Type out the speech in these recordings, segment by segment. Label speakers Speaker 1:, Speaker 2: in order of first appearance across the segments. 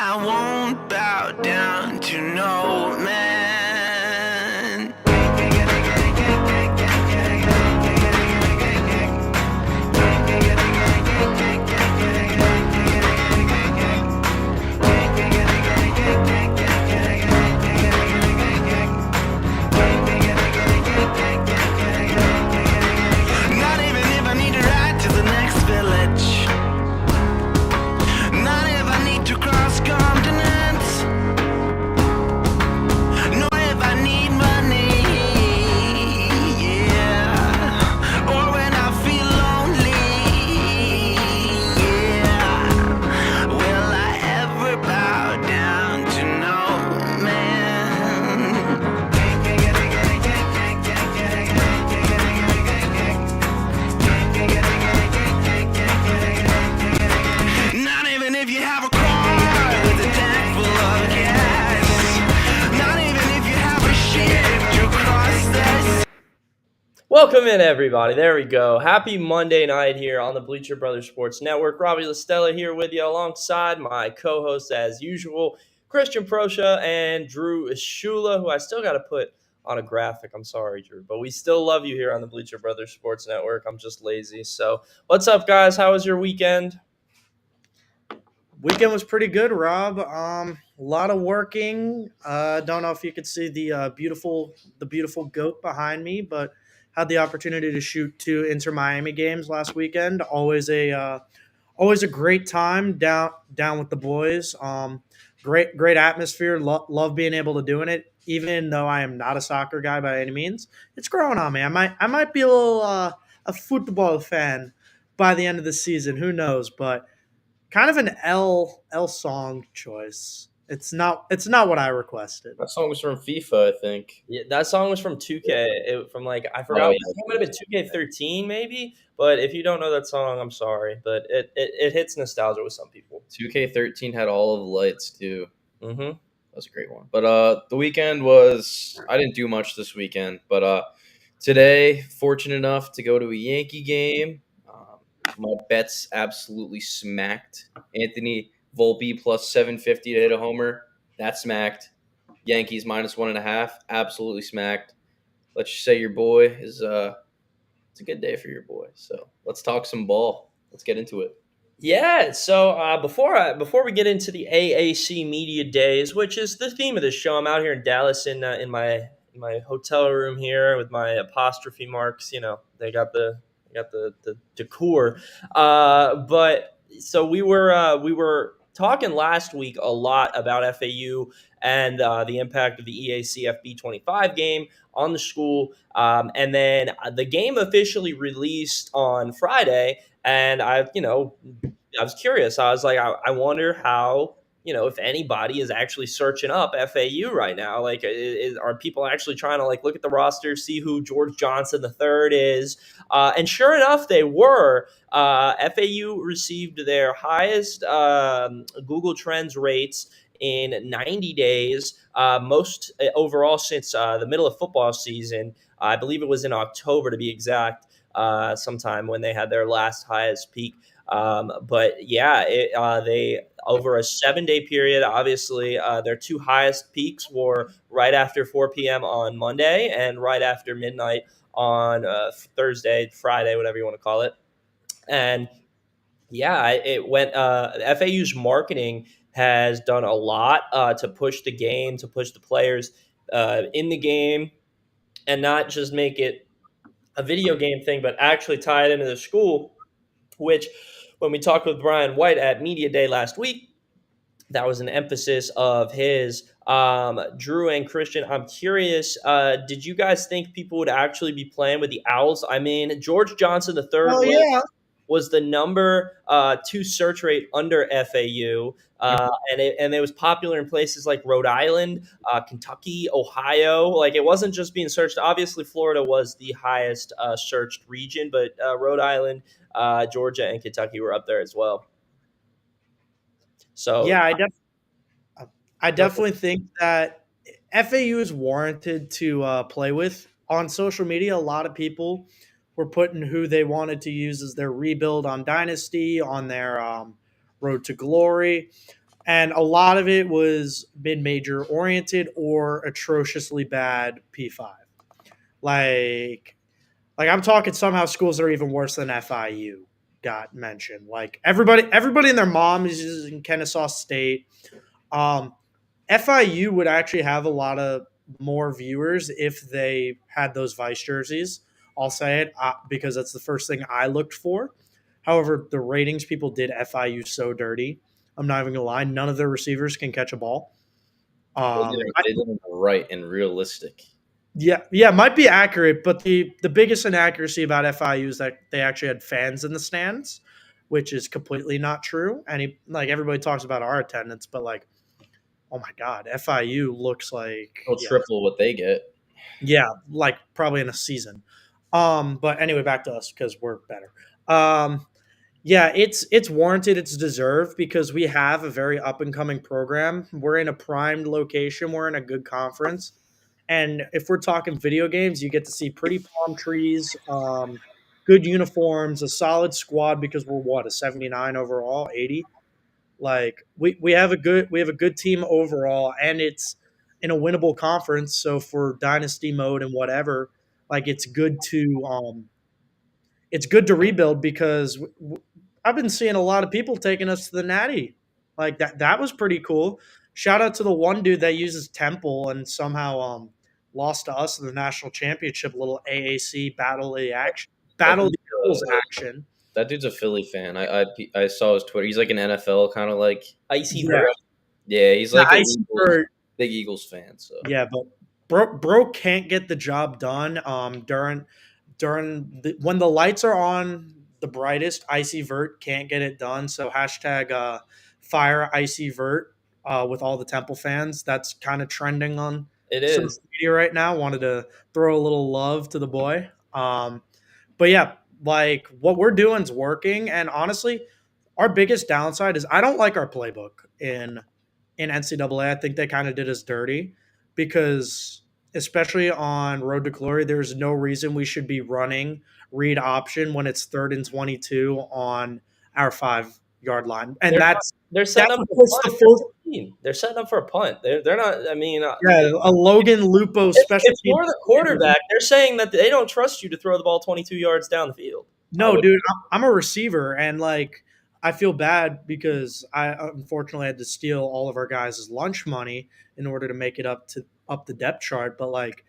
Speaker 1: I won't bow down to no man. Not even if I need to ride to the next village. Not if I need to cross continents. Nor if I need money. Yeah. Or when I feel lonely. Yeah. Will I ever bow down to no man? Not even if you have a car with a tank full of gas. Not even if you have a ship to cross the sea.
Speaker 2: Welcome in, everybody. There we go. Happy Monday night here on the Bleacher Brothers Sports Network. Robbie Lastella here with you alongside my co-host as usual, Christian Prosha and Drew Shula, who I still got to put on a graphic. I'm sorry, Drew, but we still love you here on the Bleacher Brothers Sports Network. I'm just lazy. So what's up, guys? How was your weekend?
Speaker 3: Weekend was pretty good, Rob. A lot of working. Don't know if you could see the beautiful goat behind me, but had the opportunity to shoot 2 Inter Miami games last weekend. Always a great time down with the boys. Great atmosphere. Love being able to doing it, even though I am not a soccer guy by any means. It's growing on me. I might be a little a football fan by the end of the season. Who knows? But kind of an L song choice. It's not what I requested.
Speaker 4: That song was from FIFA, I think.
Speaker 2: Yeah, that song was from 2K. I forgot.
Speaker 4: Oh,
Speaker 2: I think it might have been 2K13 maybe. But if you don't know that song, I'm sorry. But it hits nostalgia with some people.
Speaker 4: 2K13 had all of the lights too.
Speaker 2: Mm-hmm.
Speaker 4: That was a great one. But the weekend was – I didn't do much this weekend. But today, fortunate enough to go to a Yankee game. My bets absolutely smacked. Anthony Volpe plus 750 to hit a homer. That smacked. Yankees minus 1.5. Absolutely smacked. Let's just say your boy is it's a good day for your boy. So let's talk some ball. Let's get into it.
Speaker 2: Yeah, so before we get into the AAC Media Days, which is the theme of this show, I'm out here in Dallas in my hotel room here with my apostrophe marks. You know, they got the decor. But so we were talking last week a lot about FAU and the impact of the EACFB 25 game on the school. And then the game officially released on Friday. And I was curious. I was like, I wonder how, if anybody is actually searching up FAU right now. Like, are people actually trying to look at the roster, see who George Johnson III is? And sure enough, they were. FAU received their highest Google Trends rates in 90 days, most overall since the middle of football season. I believe it was in October to be exact, sometime when they had their last highest peak. But yeah, they over a 7-day period, obviously, their 2 highest peaks were right after 4 p.m. on Monday and right after midnight on Thursday, Friday, whatever you want to call it. And yeah, it went. FAU's marketing has done a lot to push the game, to push the players in the game, and not just make it a video game thing, but actually tie it into the school, which when we talked with Brian White at Media Day last week, that was an emphasis of his. Drew and Christian, I'm curious, did you guys think people would actually be playing with the Owls? I mean, George Johnson III was the number 2 search rate under FAU, and it was popular in places like Rhode Island, Kentucky, Ohio. Like, it wasn't just being searched. Obviously, Florida was the highest searched region, but Rhode Island, Georgia, and Kentucky were up there as well. So
Speaker 3: yeah, I definitely think that FAU is warranted to play with. On social media, a lot of people were putting who they wanted to use as their rebuild on Dynasty, on their Road to Glory. and a lot of it was mid-major oriented or atrociously bad P5. Like, I'm talking somehow schools that are even worse than FIU got mentioned. Like everybody and their mom is in Kennesaw State. Um, FIU would actually have a lot of more viewers if they had those Vice jerseys. I'll say it because that's the first thing I looked for. However, the ratings people did FIU so dirty. I'm not even gonna lie. None of their receivers can catch a ball.
Speaker 4: They did it right and realistic.
Speaker 3: Yeah, might be accurate, but the biggest inaccuracy about FIU is that they actually had fans in the stands, which is completely not true. And like everybody talks about our attendance, but like, oh my god, FIU looks like
Speaker 4: Triple what they get.
Speaker 3: Yeah, like probably in a season. But anyway, back to us because we're better. Yeah, it's warranted, it's deserved because we have a very up and coming program. We're in a primed location, we're in a good conference. And if we're talking video games, you get to see pretty palm trees, good uniforms, a solid squad because we're what, a 79 overall, 80. Like we have a good team overall, and it's in a winnable conference. So for dynasty mode and whatever, like it's good to rebuild because I've been seeing a lot of people taking us to the Natty. Like that was pretty cool. Shout out to the one dude that uses Temple and somehow lost to us in the national championship. Little AAC battle of the Eagles action.
Speaker 4: That dude's a Philly fan. I saw his Twitter. He's like an NFL kind of like
Speaker 2: Icy
Speaker 3: Yeah.
Speaker 2: Bird.
Speaker 4: Yeah, he's like a
Speaker 3: Bird.
Speaker 4: big Eagles fan. So
Speaker 3: Yeah, but bro can't get the job done. When the lights are on the brightest, Icy Vert can't get it done. So hashtag fire Icy Vert with all the Temple fans. That's kind of trending on
Speaker 2: It
Speaker 3: social
Speaker 2: is.
Speaker 3: media right now. Wanted to throw a little love to the boy. But yeah, like what we're doing is working. And honestly, our biggest downside is I don't like our playbook in NCAA. I think they kind of did us dirty because, especially on Road to Glory, there's no reason we should be running read option when it's 3rd and 22 on our 5-yard line, and
Speaker 2: They're setting up
Speaker 3: puts
Speaker 2: for
Speaker 3: the
Speaker 2: a
Speaker 3: full.
Speaker 2: punt. They're setting up for a punt. They're not. I mean,
Speaker 3: Yeah, a Logan Lupo special
Speaker 2: if you're the quarterback, they're saying that they don't trust you to throw the ball 22 yards down the field.
Speaker 3: No, dude, I'm a receiver, and like I feel bad because I unfortunately had to steal all of our guys' lunch money in order to make it up the depth chart. But like,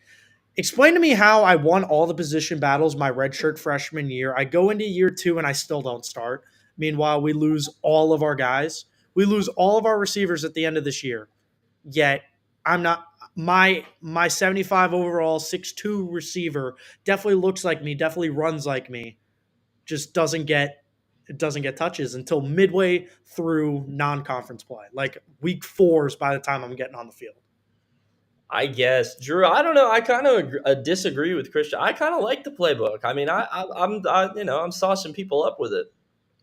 Speaker 3: explain to me how I won all the position battles my redshirt freshman year. I go into year 2 and I still don't start. Meanwhile, we lose all of our guys. We lose all of our receivers at the end of this year. Yet I'm not my 75 overall 6'2" receiver definitely looks like me, definitely runs like me. Just doesn't get touches until midway through non-conference play. Like week 4 by the time I'm getting on the field.
Speaker 2: I guess, Drew. I don't know. I kind of disagree with Christian. I kind of like the playbook. I mean, I'm saucing people up with it.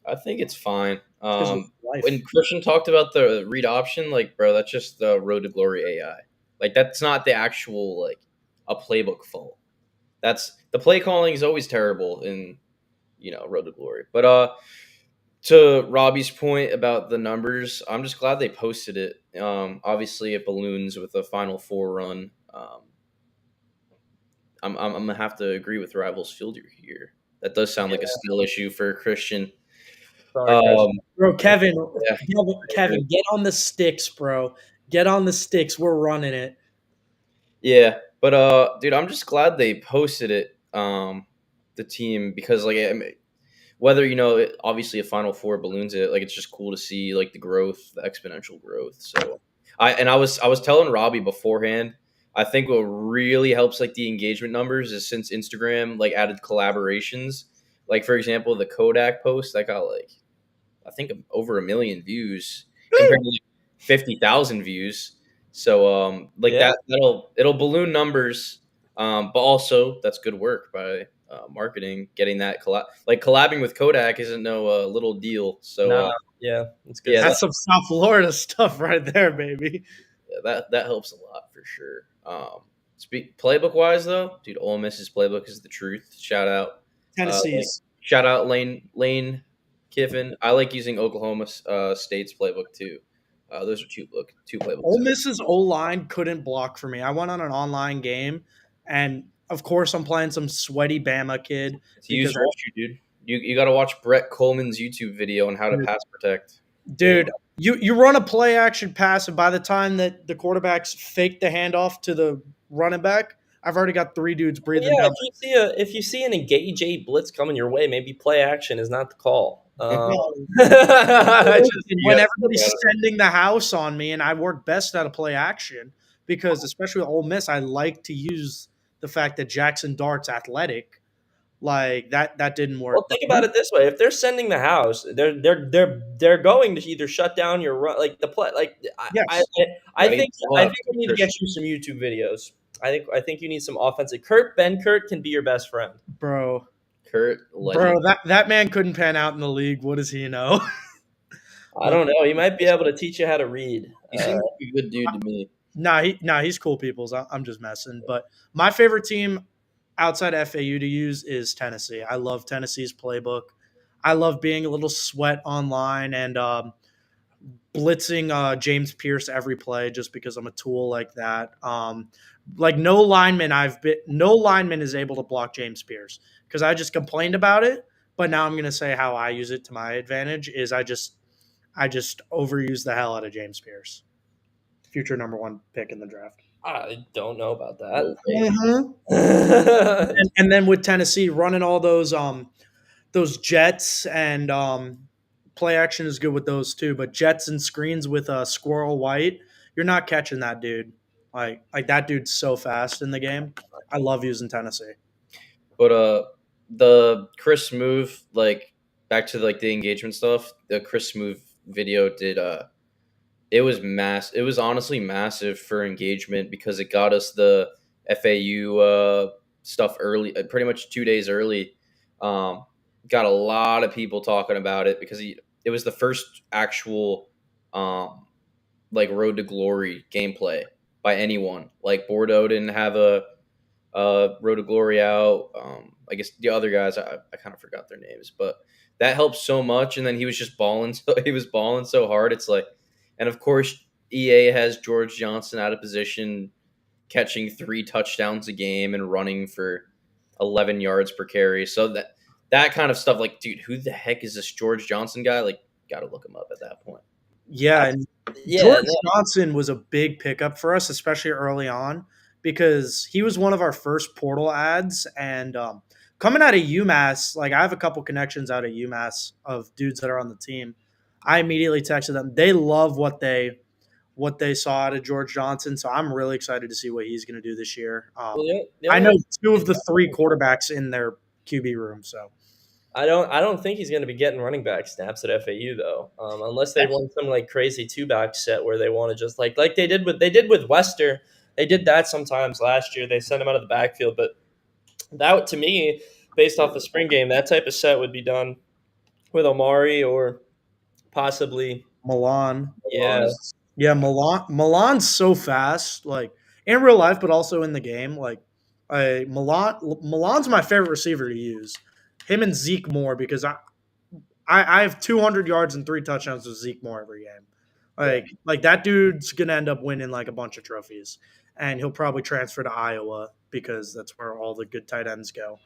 Speaker 4: I think it's fine.
Speaker 3: Life.
Speaker 4: When Christian talked about the read option, like, bro, that's just the Road to Glory AI. Like, that's not the actual like a playbook fault. That's the play calling is always terrible in Road to Glory. But to Robbie's point about the numbers, I'm just glad they posted it. Obviously, it balloons with a Final Four run. I'm gonna have to agree with Rivals Fielder here. That does sound like a skill issue for Christian.
Speaker 2: Sorry,
Speaker 3: Bro, Kevin,
Speaker 4: Yeah.
Speaker 3: Kevin, get on the sticks, bro. Get on the sticks. We're running it.
Speaker 4: Yeah, but dude, I'm just glad they posted it. The team because like I mean, whether obviously a Final Four balloons it, like it's just cool to see like the growth, the exponential growth. So I was telling Robbie beforehand. I think what really helps like the engagement numbers is since Instagram like added collaborations. Like for example, the Kodak post that got like I think over 1 million views compared to like 50,000 views. So it'll balloon numbers, but also that's good work by marketing. Getting that collabing with Kodak isn't no little deal. So
Speaker 2: it's good.
Speaker 4: Yeah,
Speaker 3: That's some South Florida stuff right there, baby.
Speaker 4: that helps a lot for sure. Playbook wise though, dude, Ole Miss's playbook is the truth. Shout out
Speaker 3: Tennessee's.
Speaker 4: shout out Lane Kiffin. I like using Oklahoma State's playbook too. Those are two playbooks.
Speaker 3: Ole Miss's O-line couldn't block for me. I went on an online game, and of course I'm playing some sweaty Bama kid
Speaker 4: It's
Speaker 3: because
Speaker 4: user issue, dude. You got to watch Brett Coleman's YouTube video on how to pass protect.
Speaker 3: dude, you run a play action pass, and by the time that the quarterbacks fake the handoff to the running back, I've already got 3 dudes breathing
Speaker 2: Yeah,
Speaker 3: down.
Speaker 2: if you see an engage 8 blitz coming your way, maybe play action is not the call.
Speaker 3: When
Speaker 4: Yeah.
Speaker 3: everybody's sending the house on me, and I work best out of play action because, especially with Ole Miss, I like to use the fact that Jackson Dart's athletic. Like that didn't work.
Speaker 2: Well, think about it this way: if they're sending the house, they're going to either shut down your run, like the play. Like
Speaker 3: Yes.
Speaker 2: I think
Speaker 4: Well,
Speaker 2: we need to get you some YouTube videos. I think you need some offensive. Ben Kurt can be your best friend.
Speaker 3: Bro,
Speaker 4: Legend.
Speaker 3: that man couldn't pan out in the league. What does he know?
Speaker 2: I don't know. He might be able to teach you how to read.
Speaker 4: He seems like a good dude to me.
Speaker 3: He's cool peoples. I'm just messing. But my favorite team outside FAU to use is Tennessee. I love Tennessee's playbook. I love being a little sweat online and blitzing James Pierce every play just because I'm a tool like that. Like no lineman is able to block James Pierce because I just complained about it. But now I'm going to say how I use it to my advantage is I just overuse the hell out of James Pierce, future number 1 pick in the draft.
Speaker 2: I don't know about that.
Speaker 3: And then with Tennessee running all those jets and play action is good with those too. But jets and screens with Squirrel White, you're not catching that dude. Like that dude's so fast in the game. I love using Tennessee.
Speaker 4: But the Chris Smoove, like back to like the engagement stuff, the Chris Smoove video did it was it was honestly massive for engagement because it got us the FAU stuff early, pretty much 2 days early. Got a lot of people talking about it because it was the first actual like Road to Glory gameplay by anyone. Like Bordeaux didn't have a Road to Glory out. I guess the other guys, I kind of forgot their names, but that helped so much. And then he was just balling. So he was balling so hard. It's like, and of course, EA has George Johnson out of position, catching 3 touchdowns a game and running for 11 yards per carry. So that kind of stuff, like, dude, who the heck is this George Johnson guy? Like, got to look him up at that point.
Speaker 3: Yeah, and George Johnson was a big pickup for us, especially early on, because he was one of our first portal ads. And coming out of UMass, like I have a couple connections out of UMass of dudes that are on the team. I immediately texted them. They love what they saw out of George Johnson, so I'm really excited to see what he's going to do this year. I know 2 of the 3 quarterbacks in their QB room, so
Speaker 2: I don't think he's going to be getting running back snaps at FAU though, unless they run some like crazy 2-back set where they want to just like they did with Wester. They did that sometimes last year. They sent him out of the backfield, but that to me, based off the spring game, that type of set would be done with Omari or possibly
Speaker 3: Milan.
Speaker 2: Yeah.
Speaker 3: Yeah, Milan's so fast, like in real life, but also in the game. Like, Milan's my favorite receiver to use. Him and Zeke Moore because I have 200 yards and 3 touchdowns with Zeke Moore every game. Like that dude's gonna end up winning like a bunch of trophies, and he'll probably transfer to Iowa because that's where all the good tight ends go.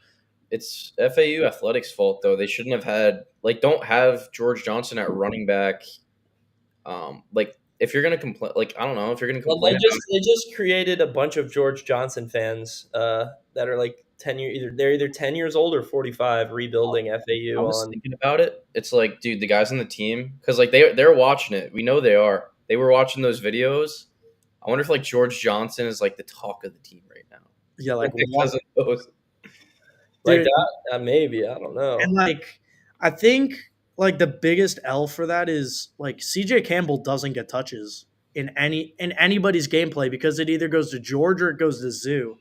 Speaker 4: It's FAU athletics' fault though. They shouldn't have had don't have George Johnson at running back. Like if you're gonna complain, like I don't know if you're gonna complain.
Speaker 2: They just created a bunch of George Johnson fans that are like 10 years they're either 10 years old or 45 rebuilding FAU.
Speaker 4: I was thinking about it. It's like, dude, the guys on the team because like they're watching it. We know they are. They were watching those videos. I wonder if like George Johnson is like the talk of the team right now.
Speaker 3: Yeah, like
Speaker 4: because of those.
Speaker 2: Like that, maybe I don't know.
Speaker 3: And like I think like the biggest L for that is like CJ Campbell doesn't get touches in anybody's gameplay because it either goes to George or it goes to Zoo.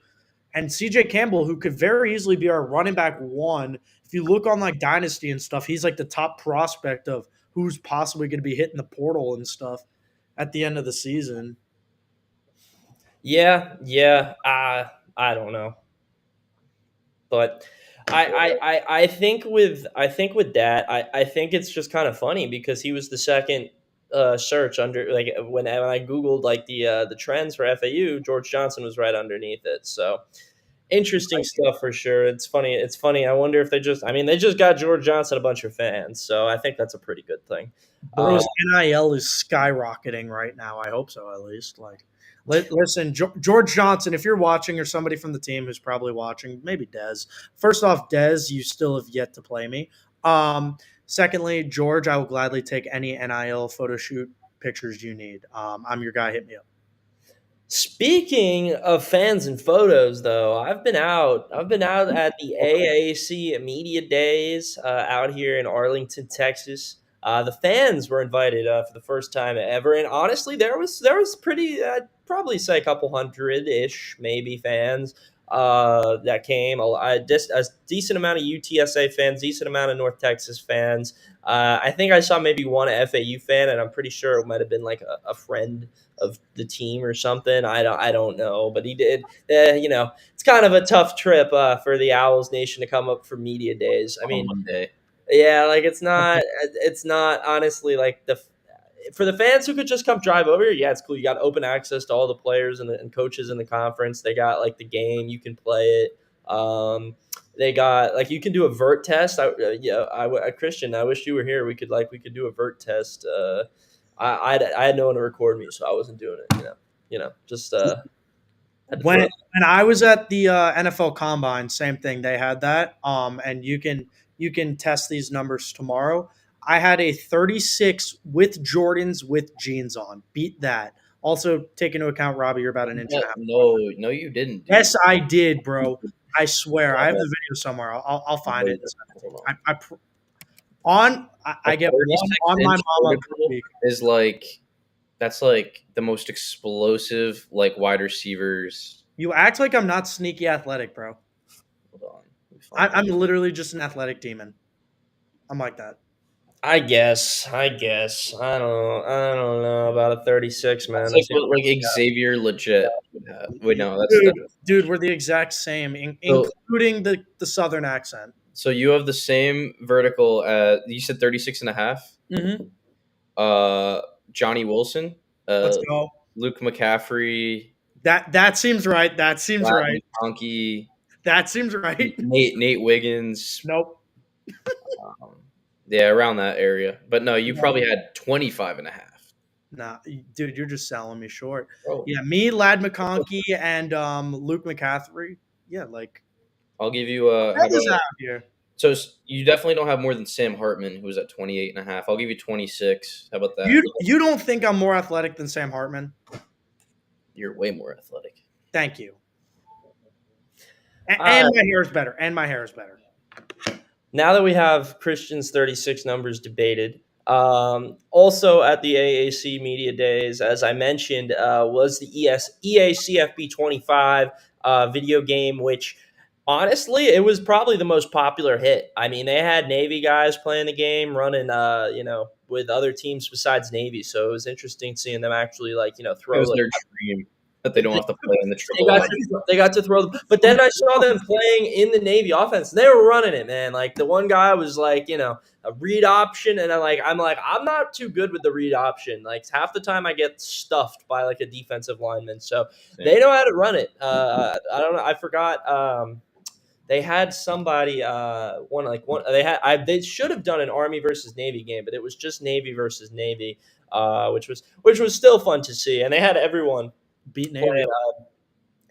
Speaker 3: And CJ Campbell, who could very easily be our running back 1, if you look on like Dynasty and stuff, he's like the top prospect of who's possibly going to be hitting the portal and stuff at the end of the season.
Speaker 2: Yeah. I don't know. But I think with that, I think it's just kind of funny because he was the second search under like when I googled like the trends for FAU, George Johnson was right underneath it. So interesting stuff for sure. It's funny. It's funny. I wonder if they just got George Johnson a bunch of fans, so I think that's a pretty good thing.
Speaker 3: Bro's NIL is skyrocketing right now. I hope so, at least. Like, listen, George Johnson, if you're watching, or somebody from the team who's probably watching, maybe Dez. First off, Dez, you still have yet to play me. Secondly, George, I will gladly take any NIL photo shoot pictures you need. I'm your guy. Hit me up.
Speaker 2: Speaking of fans and photos, though, I've been out at the AAC Media Days out here in Arlington, Texas. The fans were invited for the first time ever, and honestly, there was pretty probably say a couple hundred-ish maybe fans that came. A decent amount of UTSA fans, decent amount of North Texas fans. I think I saw maybe one FAU fan, and I'm pretty sure it might have been like a friend of the team or something. I don't know, but he did. It's kind of a tough trip for the Owls Nation to come up for media days. I mean,
Speaker 4: one day.
Speaker 2: yeah, like it's not honestly like for the fans who could just come drive over here. Yeah, it's cool. You got open access to all the players and coaches in the conference. They got like the game, you can play it. They got like you can do a vert test. Christian, I wish you were here. We could do a vert test. I had no one to record me, so I wasn't doing it. Just
Speaker 3: When I was at the NFL Combine, same thing. They had that, and you can test these numbers tomorrow. I had a 36 with Jordans with jeans on. Beat that. Also, take into account, Robbie, you're about an inch and a half.
Speaker 4: No, you didn't. Dude.
Speaker 3: Yes, I did, bro. I swear. I have the video somewhere. I'll find it. I get one on my mama per week.
Speaker 4: Is like that's like the most explosive like wide receivers.
Speaker 3: You act like I'm not sneaky athletic, bro.
Speaker 4: Hold on.
Speaker 3: I'm literally just an athletic demon. I'm like that.
Speaker 2: I guess. I don't know about a 36, man.
Speaker 4: It's like Xavier legit. Wait, no,
Speaker 3: dude, we're the exact same, including the southern accent.
Speaker 4: So you have the same vertical as you said 36 and a half.
Speaker 3: Mm-hmm.
Speaker 4: Johnny Wilson.
Speaker 3: Let's go.
Speaker 4: Luke McCaffrey.
Speaker 3: That seems right. That seems right.
Speaker 4: Honky.
Speaker 3: That seems right.
Speaker 4: Nate Wiggins.
Speaker 3: Nope.
Speaker 4: Yeah, around that area. But no, you probably had 25 and a half.
Speaker 3: Nah, dude, you're just selling me short.
Speaker 4: Oh.
Speaker 3: Yeah, me, Lad McConkey, and Luke McCaffrey. Yeah, like
Speaker 4: I'll give you a.
Speaker 3: Here.
Speaker 4: So you definitely don't have more than Sam Hartman, who was at 28 and a half. I'll give you 26. How about that?
Speaker 3: You don't think I'm more athletic than Sam Hartman?
Speaker 4: You're way more athletic.
Speaker 3: Thank you. And my hair is better.
Speaker 2: Now that we have Christian's 36 numbers debated, also at the AAC Media Days, as I mentioned, was the EACFB 25 video game, which honestly, it was probably the most popular hit. I mean, they had Navy guys playing the game, running, with other teams besides Navy. So it was interesting seeing them actually, throw.
Speaker 4: It was their dream that they don't have to play in the triple.
Speaker 2: They got to throw them. But then I saw them playing in the Navy offense. They were running it, man. Like the one guy was like, a read option, and I'm not too good with the read option. Like half the time I get stuffed by like a defensive lineman. So they know how to run it. I don't know. I forgot. They had somebody they should have done an Army versus Navy game, but it was just Navy versus Navy, which was still fun to see. And they had everyone
Speaker 3: beat Navy.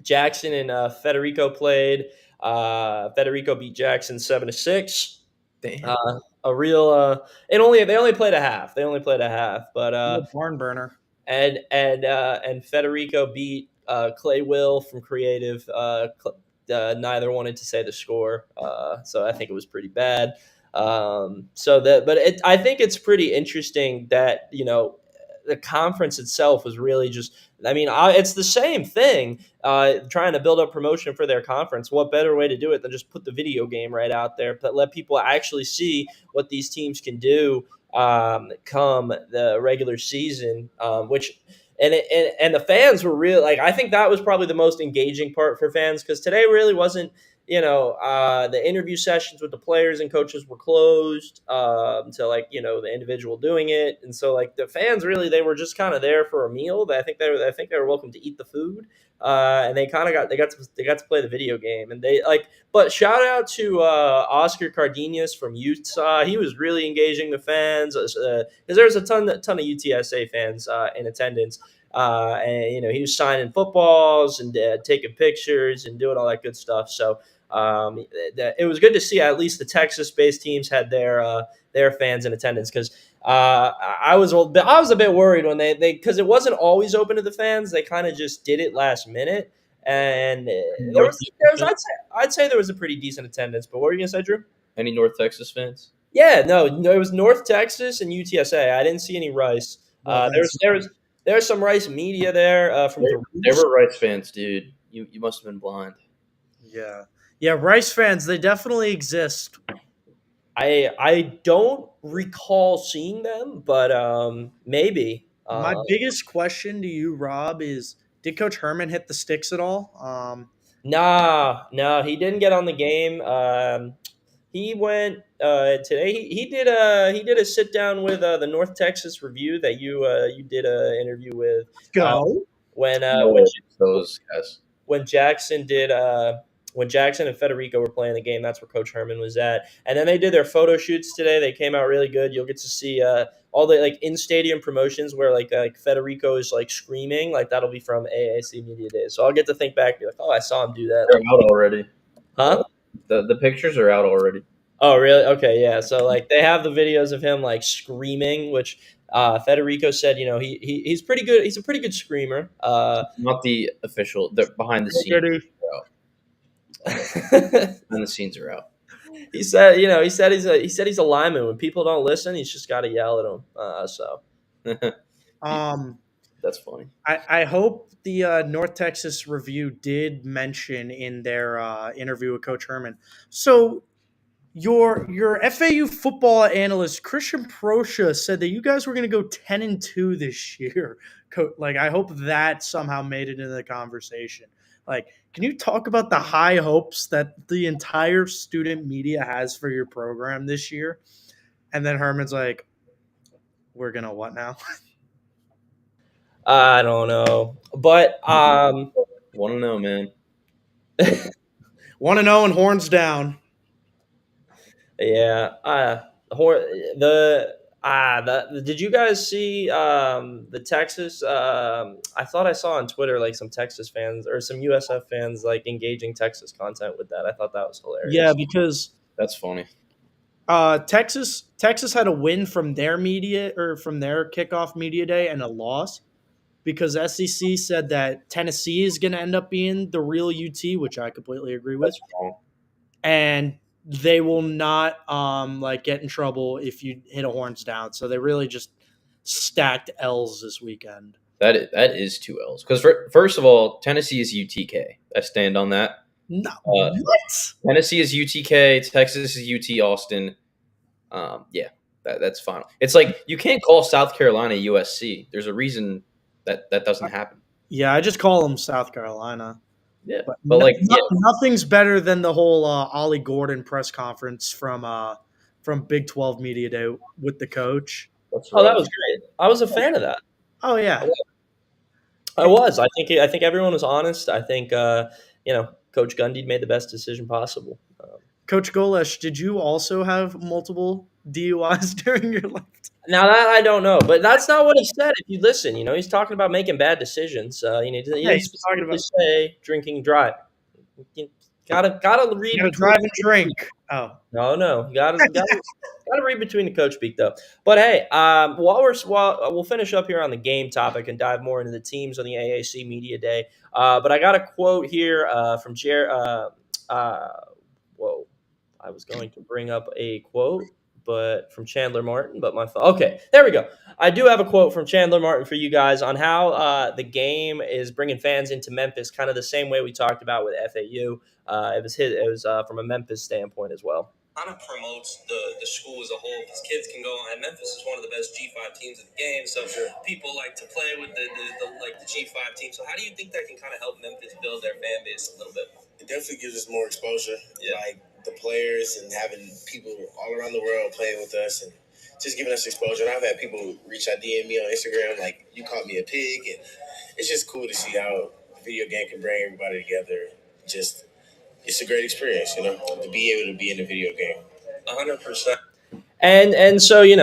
Speaker 2: Jackson and Federico played. Federico beat Jackson 7-6.
Speaker 4: Damn.
Speaker 2: A real they only played a half. But
Speaker 3: barn burner.
Speaker 2: And Federico beat Clay Will from Creative. Neither wanted to say the score, so I think it was pretty bad. I think it's pretty interesting that the conference itself was really just. I mean, it's the same thing. Trying to build up promotion for their conference. What better way to do it than just put the video game right out there, but let people actually see what these teams can do come the regular season, which. And the fans were real. Like I think that was probably the most engaging part for fans because today really wasn't. the interview sessions with the players and coaches were closed to the individual doing it, and so like the fans really they were just kind of there for a meal. I think they were welcome to eat the food, and they got to play the video game, and they like. But shout out to Oscar Cardenas from Utah. He was really engaging the fans because there's a ton of UTSA fans in attendance. And he was signing footballs and taking pictures and doing all that good stuff. So it was good to see at least the Texas-based teams had their fans in attendance because I was a bit worried when they because it wasn't always open to the fans. They kind of just did it last minute, and I'd say there was a pretty decent attendance. But what were you gonna say, Drew?
Speaker 4: Any North Texas fans?
Speaker 2: Yeah, no, it was North Texas and UTSA. I didn't see any Rice. There's some Rice media there from the
Speaker 4: They were Rice fans, dude. You must have been blind.
Speaker 3: Yeah, Rice fans, they definitely exist.
Speaker 2: I don't recall seeing them, but maybe.
Speaker 3: My biggest question to you, Rob, is did Coach Herman hit the sticks at all?
Speaker 2: No, he didn't get on the game. He went today. He did a sit down with the North Texas Review that you did an interview with.
Speaker 3: Go.
Speaker 2: When
Speaker 4: Those guys.
Speaker 2: when Jackson did when Jackson and Federico were playing the game, that's where Coach Herman was at. And then they did their photo shoots today. They came out really good. You'll get to see all the like in stadium promotions where like Federico is like screaming. Like that'll be from AAC Media Days. So I'll get to think back and be like, oh, I saw him do that.
Speaker 4: They're out already.
Speaker 2: Huh?
Speaker 4: The pictures are out already.
Speaker 2: Oh, really? Okay, yeah. So like they have the videos of him like screaming, which Federico said, he's pretty good. He's a pretty good screamer.
Speaker 4: Not the official. The behind the scenes. Behind the scenes are out.
Speaker 2: He said he's a lineman. When people don't listen, he's just got to yell at them.
Speaker 4: That's funny.
Speaker 3: I hope the North Texas Review did mention in their interview with Coach Herman. So your FAU football analyst Christian Proscia said that you guys were going to go 10-2 this year. Like I hope that somehow made it into the conversation. Like, can you talk about the high hopes that the entire student media has for your program this year? And then Herman's like, "We're gonna what now?"
Speaker 2: I don't know, but
Speaker 4: Want to know, man?
Speaker 3: Want to know and horns down.
Speaker 2: yeah. Did you guys see the Texas? I thought I saw on Twitter like some Texas fans or some USF fans like engaging Texas content with that. I thought that was hilarious.
Speaker 3: Yeah, because
Speaker 4: That's funny.
Speaker 3: Texas had a win from their media or from their kickoff media day and a loss because SEC said that Tennessee is going to end up being the real UT, which I completely agree with.
Speaker 4: That's wrong.
Speaker 3: And they will not get in trouble if you hit a horns down. So they really just stacked L's this weekend.
Speaker 4: That is 2 L's. Because first of all, Tennessee is UTK. I stand on that.
Speaker 3: No, what?
Speaker 4: Tennessee is UTK. Texas is UT Austin. Yeah, that's final. It's like you can't call South Carolina USC. There's a reason that doesn't happen.
Speaker 3: Yeah, I just call them South Carolina.
Speaker 4: Yeah,
Speaker 3: But nothing's better than the whole Ollie Gordon press conference from Big 12 Media Day with the coach.
Speaker 2: Oh, that was great. I was a fan of that.
Speaker 3: Oh yeah,
Speaker 2: I was. I think everyone was honest. I think Coach Gundy made the best decision possible.
Speaker 3: Coach Golesh, did you also have multiple DUIs during your life?
Speaker 2: Now that I don't know, but that's not what he said. If you listen, he's talking about making bad decisions. He didn't specifically say drinking and driving. You gotta read.
Speaker 3: You gotta drive and drink. Oh
Speaker 2: no, you gotta read between the coach speak though. But hey, we'll finish up here on the game topic and dive more into the teams on the AAC Media Day. But I got a quote here from Jared. Whoa, I was going to bring up a quote, but from Chandler Martin, but okay, there we go. I do have a quote from Chandler Martin for you guys on how the game is bringing fans into Memphis, kind of the same way we talked about with FAU. It was from a Memphis standpoint as well.
Speaker 5: Kind of promotes the school as a whole because kids can go, and Memphis is one of the best G5 teams in the game, so people like to play with the G5 team. So how do you think that can kind of help Memphis build their fan base a little bit? It definitely gives us more exposure. Yeah. Like the players and having people all around the world playing with us and just giving us exposure. And I've had people reach out, DM me on Instagram, like, you called me a pig. And it's just cool to see how the video game can bring everybody together. Just, it's a great experience, to be able to be in a video game. 100%.
Speaker 2: And so you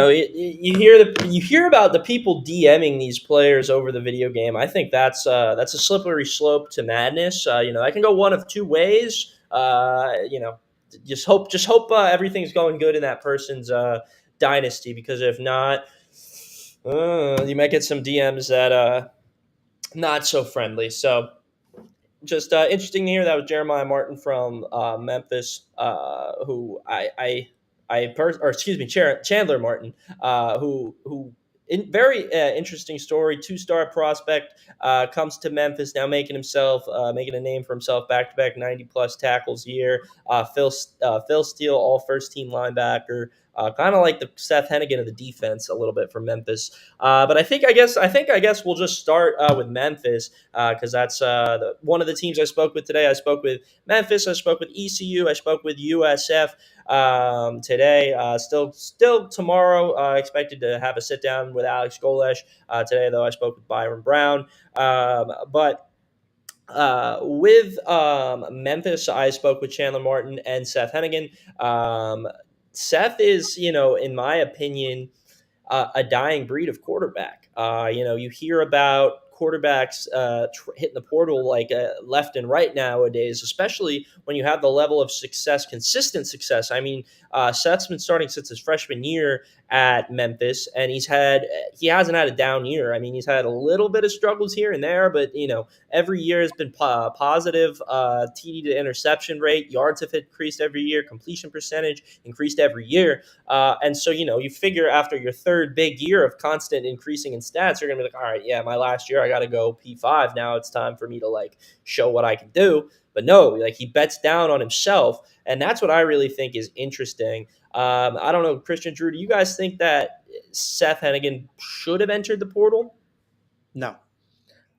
Speaker 2: hear about the people DMing these players over the video game. I think that's a slippery slope to madness. That can go one of two ways. Just hope everything's going good in that person's dynasty, because if not, you might get some DMs that not so friendly. So just interesting to hear that was Jeremiah Martin from Memphis, who Chandler Martin, who very interesting story. 2-star prospect, comes to Memphis now, making a name for himself. Back-to-back 90+ tackles a year. Phil Steele, all first team linebacker. Kind of like the Seth Hennigan of the defense a little bit from Memphis. But I guess we'll just start with Memphis, because that's one of the teams I spoke with today. I spoke with Memphis. I spoke with ECU. I spoke with USF today. Still tomorrow, expected to have a sit down with Alex Golesh. Today, though, I spoke with Byron Brown. But with Memphis, I spoke with Chandler Martin and Seth Hennigan. Seth is, in my opinion, a dying breed of quarterback. You hear about quarterbacks hitting the portal like left and right nowadays, especially when you have the level of success, consistent success. I mean, Seth's been starting since his freshman year at Memphis, and he hasn't had a down year. I mean, he's had a little bit of struggles here and there, but every year has been positive. TD to interception rate, yards have increased every year, completion percentage increased every year, and so you figure after your third big year of constant increasing in stats, you're gonna be like, all right, yeah, my last year I got to go P5. Now it's time for me to show what I can do. But no, he bets down on himself, and that's what I really think is interesting. I don't know, Christian Drew, do you guys think that Seth Hennigan should have entered the portal?
Speaker 3: No.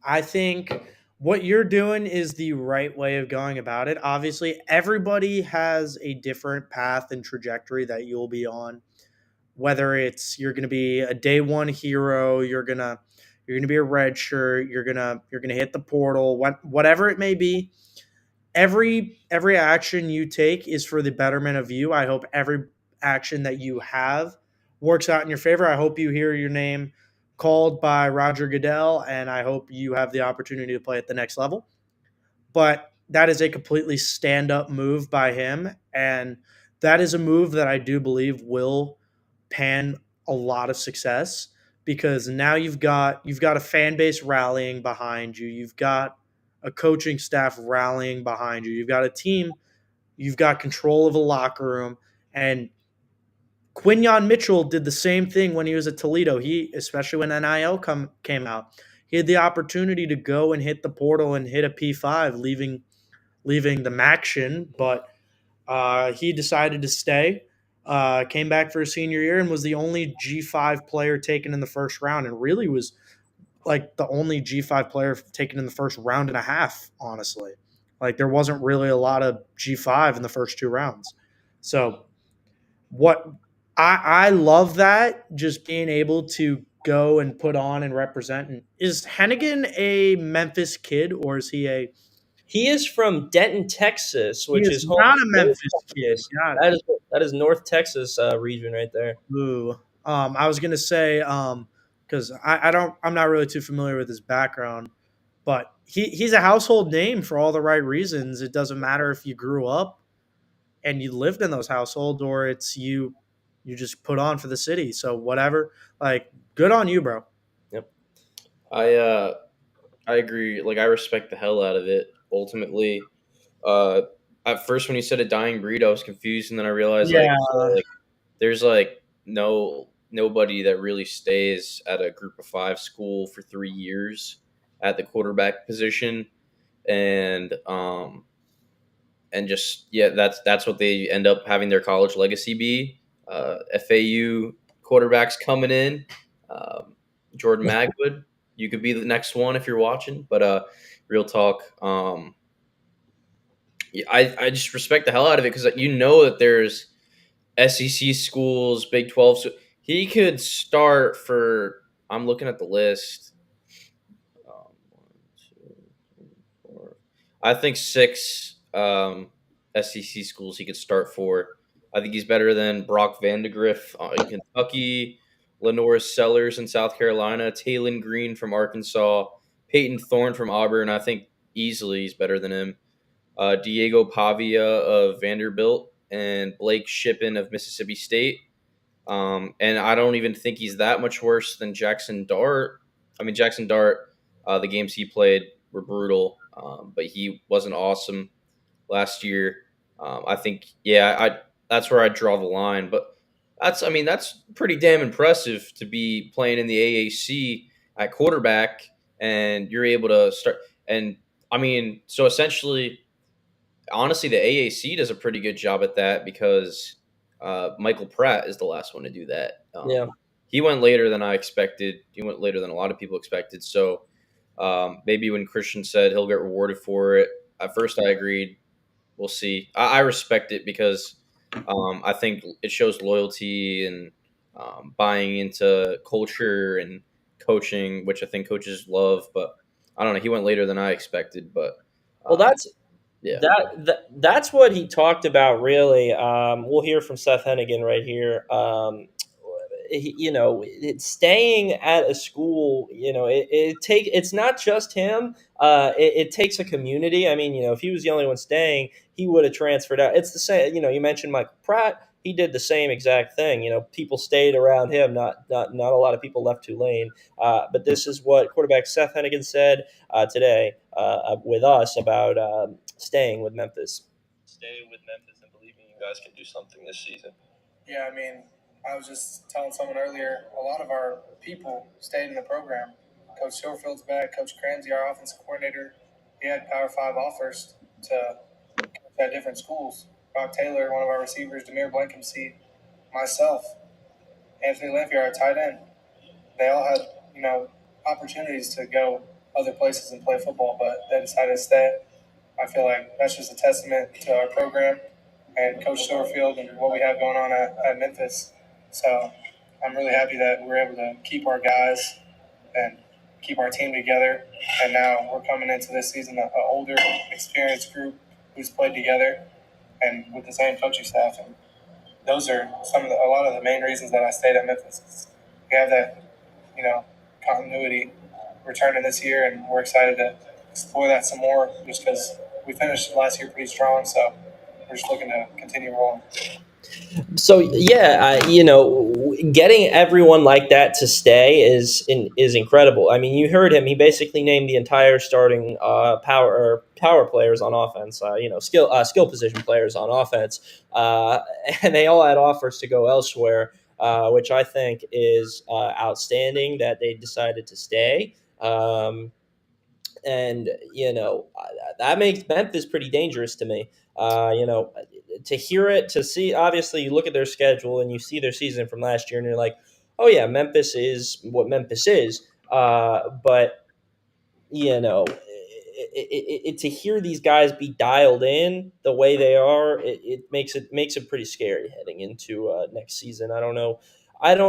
Speaker 3: I think what you're doing is the right way of going about it. Obviously, everybody has a different path and trajectory that you'll be on. Whether it's you're going to be a day one hero, you're going to be a red shirt, you're going to hit the portal, whatever it may be. Every action you take is for the betterment of you. I hope every action that you have works out in your favor. I hope you hear your name called by Roger Goodell, and I hope you have the opportunity to play at the next level. But that is a completely stand-up move by him, and that is a move that I do believe will pan a lot of success, because now you've got a fan base rallying behind you. You've got a coaching staff rallying behind you. You've got a team. You've got control of a locker room. And Quinyon Mitchell did the same thing when he was at Toledo. Especially when NIL came out, he had the opportunity to go and hit the portal and hit a P5, leaving the Maction, but he decided to stay. Came back for his senior year and was the only G5 player taken in the first round, and really was the only G5 player taken in the first round and a half, honestly. There wasn't really a lot of G5 in the first 2 rounds. So what I love that, just being able to go and put on and represent. And is Hennigan a Memphis kid, or is he
Speaker 2: He is from Denton, Texas, which is home
Speaker 3: not a Memphis kid.
Speaker 2: That is North Texas region right there.
Speaker 3: Ooh. I was gonna say, because I'm not really too familiar with his background, but he's a household name for all the right reasons. It doesn't matter if you grew up and you lived in those households, or it's you just put on for the city. So whatever, good on you, bro.
Speaker 2: Yep.
Speaker 4: I agree. I respect the hell out of it. Ultimately, at first when you said a dying breed, I was confused, and then I realized there's nobody that really stays at a Group of 5 school for 3 years at the quarterback position, and that's what they end up having their college legacy be. FAU quarterbacks coming in, Jordan Magwood. You could be the next one if you're watching, but real talk. I just respect the hell out of it because that there's SEC schools, Big 12. So he could start for. I'm looking at the list. 1, 2, 3, 4. I think 6 SEC schools he could start for. I think he's better than Brock Vandegrift in Kentucky, Lenore Sellers in South Carolina, Taylon Green from Arkansas, Peyton Thorne from Auburn. I think easily he's better than him. Diego Pavia of Vanderbilt and Blake Shippen of Mississippi State. And I don't even think he's that much worse than Jackson Dart. I mean, Jackson Dart, the games he played were brutal, but he wasn't awesome last year. I think, that's where I draw the line. But that's pretty damn impressive to be playing in the AAC at quarterback, and you're able to start. And so essentially, honestly, the AAC does a pretty good job at that because Michael Pratt is the last one to do that.
Speaker 2: Yeah.
Speaker 4: He went later than I expected. He went later than a lot of people expected. So maybe when Christian said he'll get rewarded for it, at first I agreed. We'll see. I respect it because I think it shows loyalty and buying into culture and coaching, which I think coaches love. But I don't know. He went later than I expected. But
Speaker 2: Well,
Speaker 4: yeah.
Speaker 2: That's what he talked about, really. We'll hear from Seth Hennigan right here. It's staying at a school. It's not just him. It takes a community. I mean, if he was the only one staying, he would have transferred out. It's the same. You mentioned Michael Pratt. He did the same exact thing. People stayed around him. Not a lot of people left Tulane. But this is what quarterback Seth Hennigan said today with us about staying with Memphis. Stay with Memphis and believing you guys can do something this season.
Speaker 6: Yeah, I was just telling someone earlier, a lot of our people stayed in the program. Coach Silverfield's back, Coach Cramsey, our offensive coordinator, he had Power 5 offers to at different schools. Rob Taylor, one of our receivers, Demir Blankenseed, myself, Anthony Lamphere, our tight end. They all had, opportunities to go other places and play football, but they decided to stay. I feel like that's just a testament to our program and Coach Silverfield and what we have going on at Memphis. So I'm really happy that we're able to keep our guys and keep our team together. And now we're coming into this season an older, experienced group who's played together and with the same coaching staff. And those are a lot of the main reasons that I stayed at Memphis. We have that, continuity returning this year, and we're excited to explore that some more just because we finished last year pretty strong. So we're just looking to continue rolling.
Speaker 2: So getting everyone like that to stay is incredible. I mean, you heard him; he basically named the entire starting power players on offense. Skill position players on offense, and they all had offers to go elsewhere, which I think is outstanding that they decided to stay. And that makes Memphis pretty dangerous to me. To hear it, to see, obviously you look at their schedule and you see their season from last year and you're like, oh yeah, Memphis is what Memphis is. But to hear these guys be dialed in the way they are, it makes it pretty scary heading into next season. I don't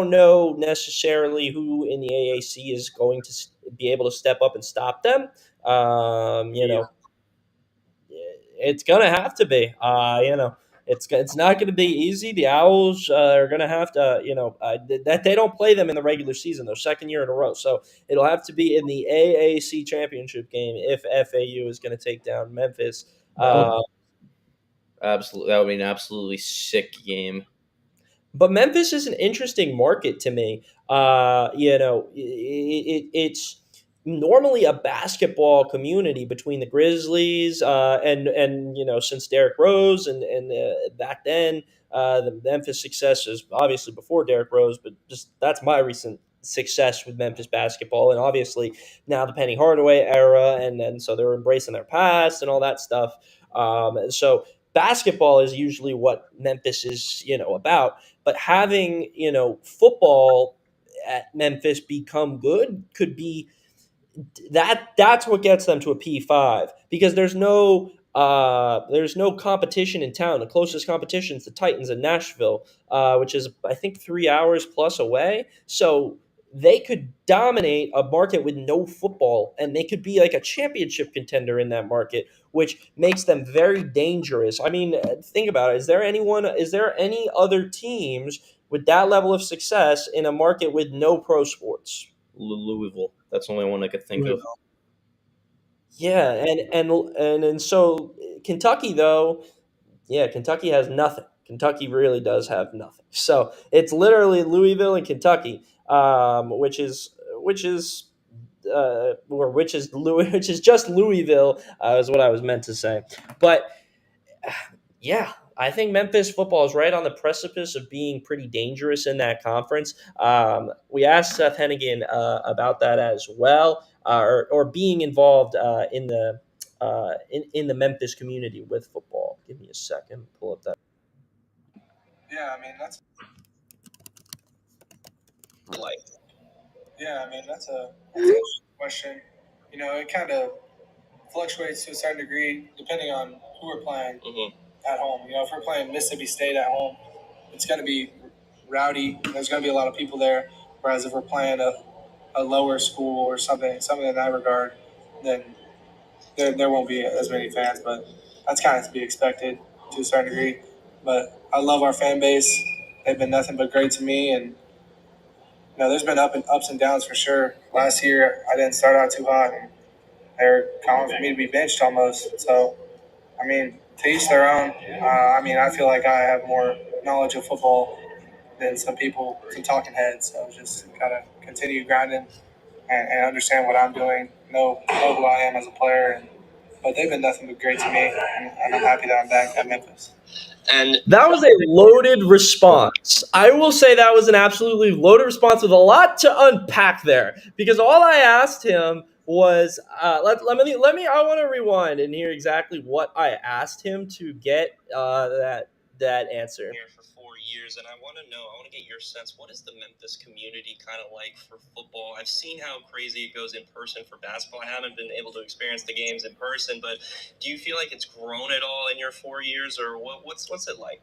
Speaker 2: know necessarily who in the AAC is going to be able to step up and stop them. It's gonna have to be. It's not going to be easy. The Owls are going to have to, that they don't play them in the regular season, their second year in a row. So it'll have to be in the AAC championship game if FAU is going to take down Memphis.
Speaker 4: Absolutely, that would be an absolutely sick game.
Speaker 2: But Memphis is an interesting market to me. It's normally a basketball community between the Grizzlies and since Derrick Rose and back then the Memphis success is obviously before Derrick Rose, but just that's my recent success with Memphis basketball, and obviously now the Penny Hardaway era, and so they're embracing their past and all that stuff. So basketball is usually what Memphis is about, but having football at Memphis become good could be that's what gets them to a P5 because there's no there's no competition in town. The closest competition is the Titans in Nashville, which is I think 3 hours plus away. So they could dominate a market with no football, and they could be like a championship contender in that market, which makes them very dangerous. I mean, think about it. Is there any other teams with that level of success in a market with no pro sports?
Speaker 4: Louisville. That's the only one I could think of.
Speaker 2: Yeah, and so Kentucky though, yeah, Kentucky has nothing. Kentucky really does have nothing. So it's literally Louisville and Kentucky, which is just Louisville, is what I was meant to say. But yeah, I think Memphis football is right on the precipice of being pretty dangerous in that conference. We asked Seth Hennigan about that as well, or being involved in the Memphis community with football. Give me a second, pull up that.
Speaker 6: Yeah, I mean that's
Speaker 2: Like,
Speaker 6: that's a good question. It kind of fluctuates to a certain degree depending on who we're playing at home. If we're playing Mississippi State at home, it's going to be rowdy. There's going to be a lot of people there. Whereas if we're playing a lower school or something in that regard, then there won't be as many fans. But that's kind of to be expected to a certain degree. But I love our fan base. They've been nothing but great to me, and there's been ups and downs for sure. Last year I didn't start out too hot, and they're calling for me to be benched almost. So, I mean, to each their own. I feel like I have more knowledge of football than some talking heads. So just gotta continue grinding and understand what I'm doing, know who I am as a player. But they've been nothing but great to me, and I'm happy that I'm back at Memphis.
Speaker 2: And that was a loaded response. I will say that was an absolutely loaded response with a lot to unpack there, because all I asked him was, let me. I want to rewind and hear exactly what I asked him to get that answer.
Speaker 7: Here for 4 years, and I want to get your sense. What is the Memphis community kind of like for football? I've seen how crazy it goes in person for basketball. I haven't been able to experience the games in person, but do you feel like it's grown at all in your 4 years, or what's it like?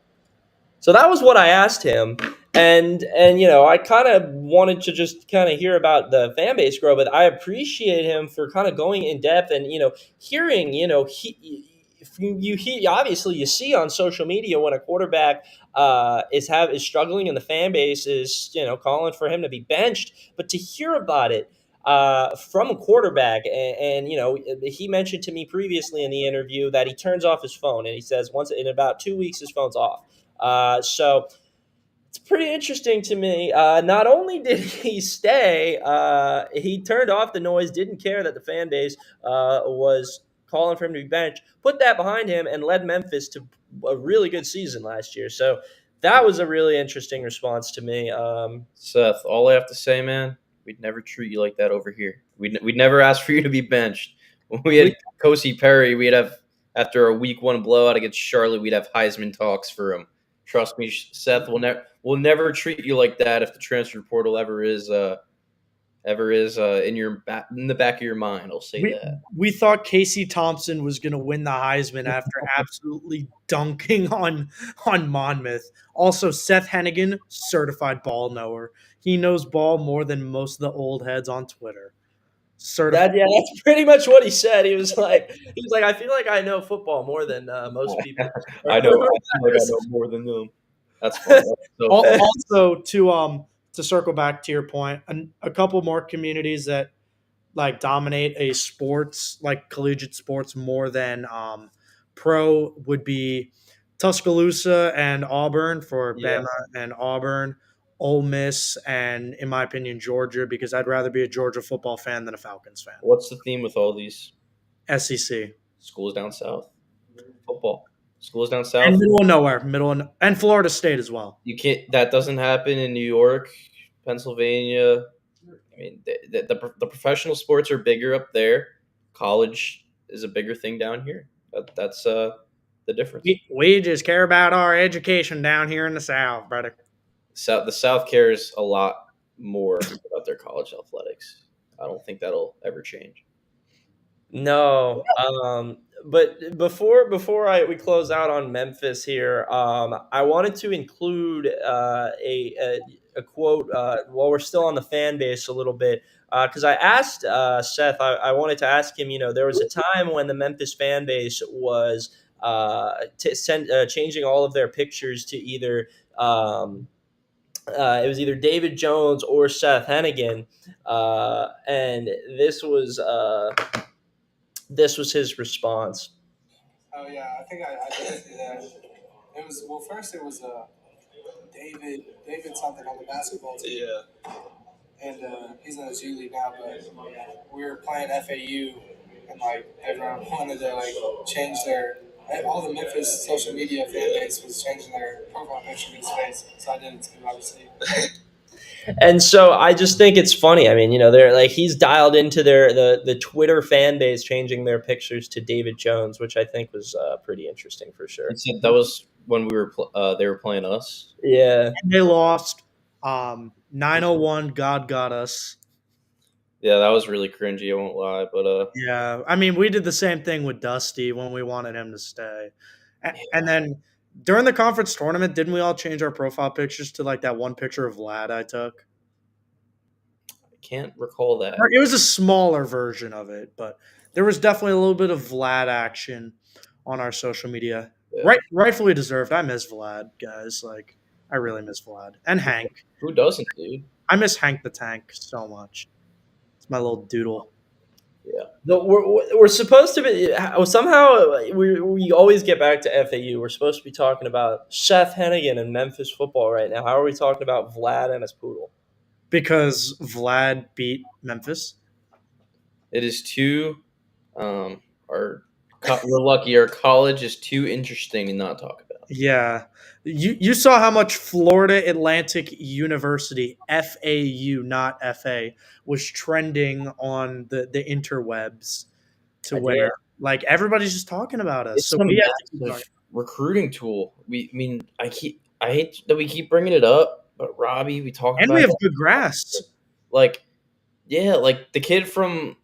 Speaker 2: So that was what I asked him, and I kind of wanted to just kind of hear about the fan base grow, but I appreciate him for kind of going in depth and hearing obviously you see on social media when a quarterback is struggling and the fan base is calling for him to be benched, but to hear about it from a quarterback, and he mentioned to me previously in the interview that he turns off his phone, and he says once in about 2 weeks his phone's off. So it's pretty interesting to me. Not only did he stay, he turned off the noise, didn't care that the fan base was calling for him to be benched, put that behind him, and led Memphis to a really good season last year. So that was a really interesting response to me.
Speaker 4: Seth, all I have to say, man, we'd never treat you like that over here. We'd never ask for you to be benched. When we had Kosi Perry, we'd have, after a week 1 blowout against Charlotte, we'd have Heisman talks for him. Trust me, Seth, we'll never treat you like that if the transfer portal ever is in the back of your mind. I'll say that.
Speaker 3: We thought Casey Thompson was going to win the Heisman after absolutely dunking on Monmouth. Also, Seth Hennigan, certified ball knower. He knows ball more than most of the old heads on Twitter. Certified.
Speaker 2: That's pretty much what he said. He was like, I feel like I know football more than most people.
Speaker 4: I know. I feel like I know more than them. That's fun. That's so
Speaker 3: also, to circle back to your point, a couple more communities that like dominate a sports, like collegiate sports, more than pro would be Tuscaloosa and Auburn for Bama and Auburn, Ole Miss, and in my opinion, Georgia, because I'd rather be a Georgia football fan than a Falcons fan.
Speaker 4: What's the theme with all these?
Speaker 3: SEC.
Speaker 4: Schools down south. Football. Schools down south.
Speaker 3: And middle of nowhere. And Florida State as well.
Speaker 4: You can't. That doesn't happen in New York, Pennsylvania. I mean, the professional sports are bigger up there. College is a bigger thing down here. That's the difference.
Speaker 3: We just care about our education down here in the South, brother.
Speaker 4: The South cares a lot more about their college athletics. I don't think that'll ever change.
Speaker 2: No, but before we close out on Memphis here, I wanted to include a quote while we're still on the fan base a little bit. Because I asked Seth, I wanted to ask him. There was a time when the Memphis fan base was changing all of their pictures to either it was either David Jones or Seth Hennigan, and this was his response.
Speaker 6: Oh yeah, I think I did see that. It was first it was David something on the basketball team. Yeah. And he's in the G League now, but we were playing FAU, and like everyone wanted to like change all the Memphis social media fan base was changing their profile picture to his face, so I did it too, obviously.
Speaker 2: And so I just think it's funny. I mean, they're like he's dialed into the Twitter fan base, changing their pictures to David Jones, which I think was pretty interesting for sure.
Speaker 4: That was when we were they were playing us.
Speaker 2: Yeah,
Speaker 3: And they lost 901. God got us.
Speaker 4: Yeah, that was really cringy. I won't lie, but
Speaker 3: Yeah, I mean, we did the same thing with Dusty when we wanted him to stay, and then during the conference tournament, didn't we all change our profile pictures to like that one picture of Vlad I took?
Speaker 4: I can't recall that.
Speaker 3: It was a smaller version of it, but there was definitely a little bit of Vlad action on our social media.
Speaker 4: Yeah.
Speaker 3: Rightfully deserved. I miss Vlad, guys. Like, I really miss Vlad and Hank.
Speaker 4: Who doesn't, dude?
Speaker 3: I miss Hank the Tank so much. It's my little doodle.
Speaker 4: Yeah.
Speaker 2: we're supposed to be somehow we always get back to FAU. We're supposed to be talking about Seth Hennigan and Memphis football right now. How are we talking about Vlad and his poodle?
Speaker 3: Because Vlad beat Memphis.
Speaker 4: It is too. We're lucky. Our college is too interesting to not talk about.
Speaker 3: Yeah. You saw how much Florida Atlantic University, FAU, not FA, was trending on the interwebs to where like everybody's just talking about us.
Speaker 4: It's
Speaker 3: So
Speaker 4: a
Speaker 3: we have to keep
Speaker 4: massive
Speaker 3: talking.
Speaker 4: recruiting tool. I hate that we keep bringing it up, but Robbie, we talk
Speaker 3: And
Speaker 4: about
Speaker 3: we have
Speaker 4: it.
Speaker 3: good grass.
Speaker 4: Like the kid from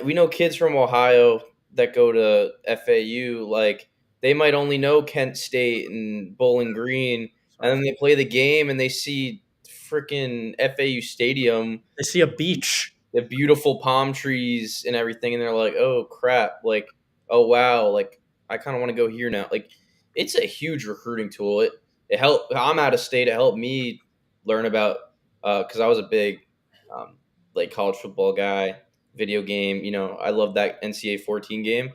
Speaker 4: we know kids from Ohio that go to FAU. Like they might only know Kent State and Bowling Green, and then they play the game and they see freaking FAU Stadium,
Speaker 3: They see a beach.
Speaker 4: the beautiful palm trees and everything, and they're like, "Oh crap! Like, oh wow! Like, I kind of want to go here now." Like, it's a huge recruiting tool. It helped. I'm out of state. It helped me learn about because I was a big like college football guy, video game. I love that NCAA 14 game.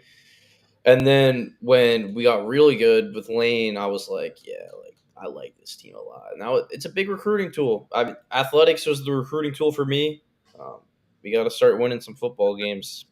Speaker 4: And then when we got really good with Lane, I was like, yeah, like I like this team a lot. Now it's a big recruiting tool. Athletics was the recruiting tool for me. We got to start winning some football games.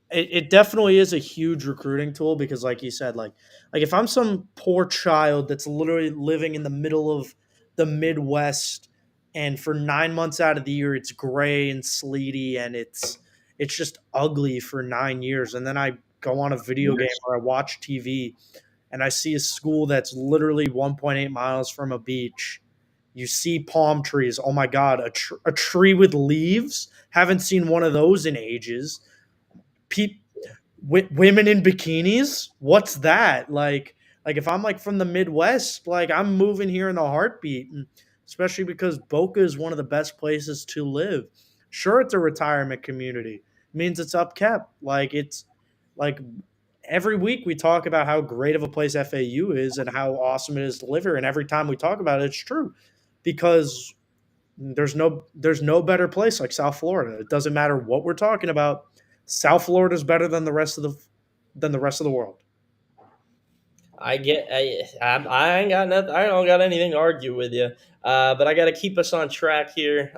Speaker 3: It definitely is a huge recruiting tool because, like you said, like if I'm some poor child that's literally living in the middle of the Midwest, and for 9 months out of the year it's gray and sleety and it's just ugly for 9 years, and then I go on a video game or I watch TV and I see a school that's literally 1.8 miles from a beach. You see palm trees. Oh my God, a tree with leaves. Haven't seen one of those in ages. Women in bikinis. What's that? Like if I'm like from the Midwest, like I'm moving here in a heartbeat, and especially because Boca is one of the best places to live. Sure, it's a retirement community. It means it's upkept. Like it's like every week we talk about how great of a place FAU is and how awesome it is to live here, and every time we talk about it, it's true because there's no better place like South Florida. It doesn't matter what we're talking about. South Florida is better than the rest of the world.
Speaker 2: I ain't got nothing. I don't got anything to argue with you. But I got to keep us on track here.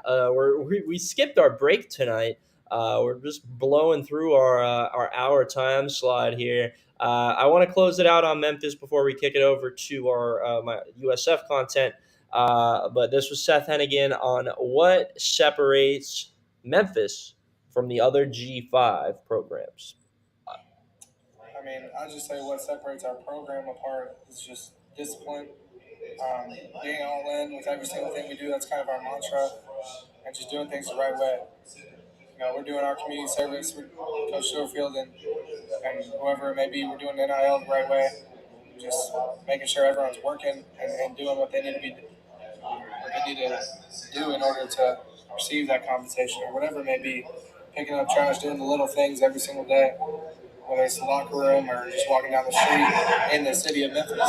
Speaker 2: We skipped our break tonight. We're just blowing through our hour time slide here. I want to close it out on Memphis before we kick it over to our my USF content. But this was Seth Hennigan on what separates Memphis from the other G5 programs.
Speaker 6: I mean, I'll just say what separates our program apart is just discipline, being all in with every single thing we do. That's kind of our mantra, and just doing things the right way. We're doing our community service with Coach Schofield, and and whoever it may be, we're doing NIL the right way. Just making sure everyone's working and doing what they need to do in order to receive that compensation or whatever it may be. Picking up trash, doing the little things every single day, whether it's the locker room or just walking down the street in the city of Memphis.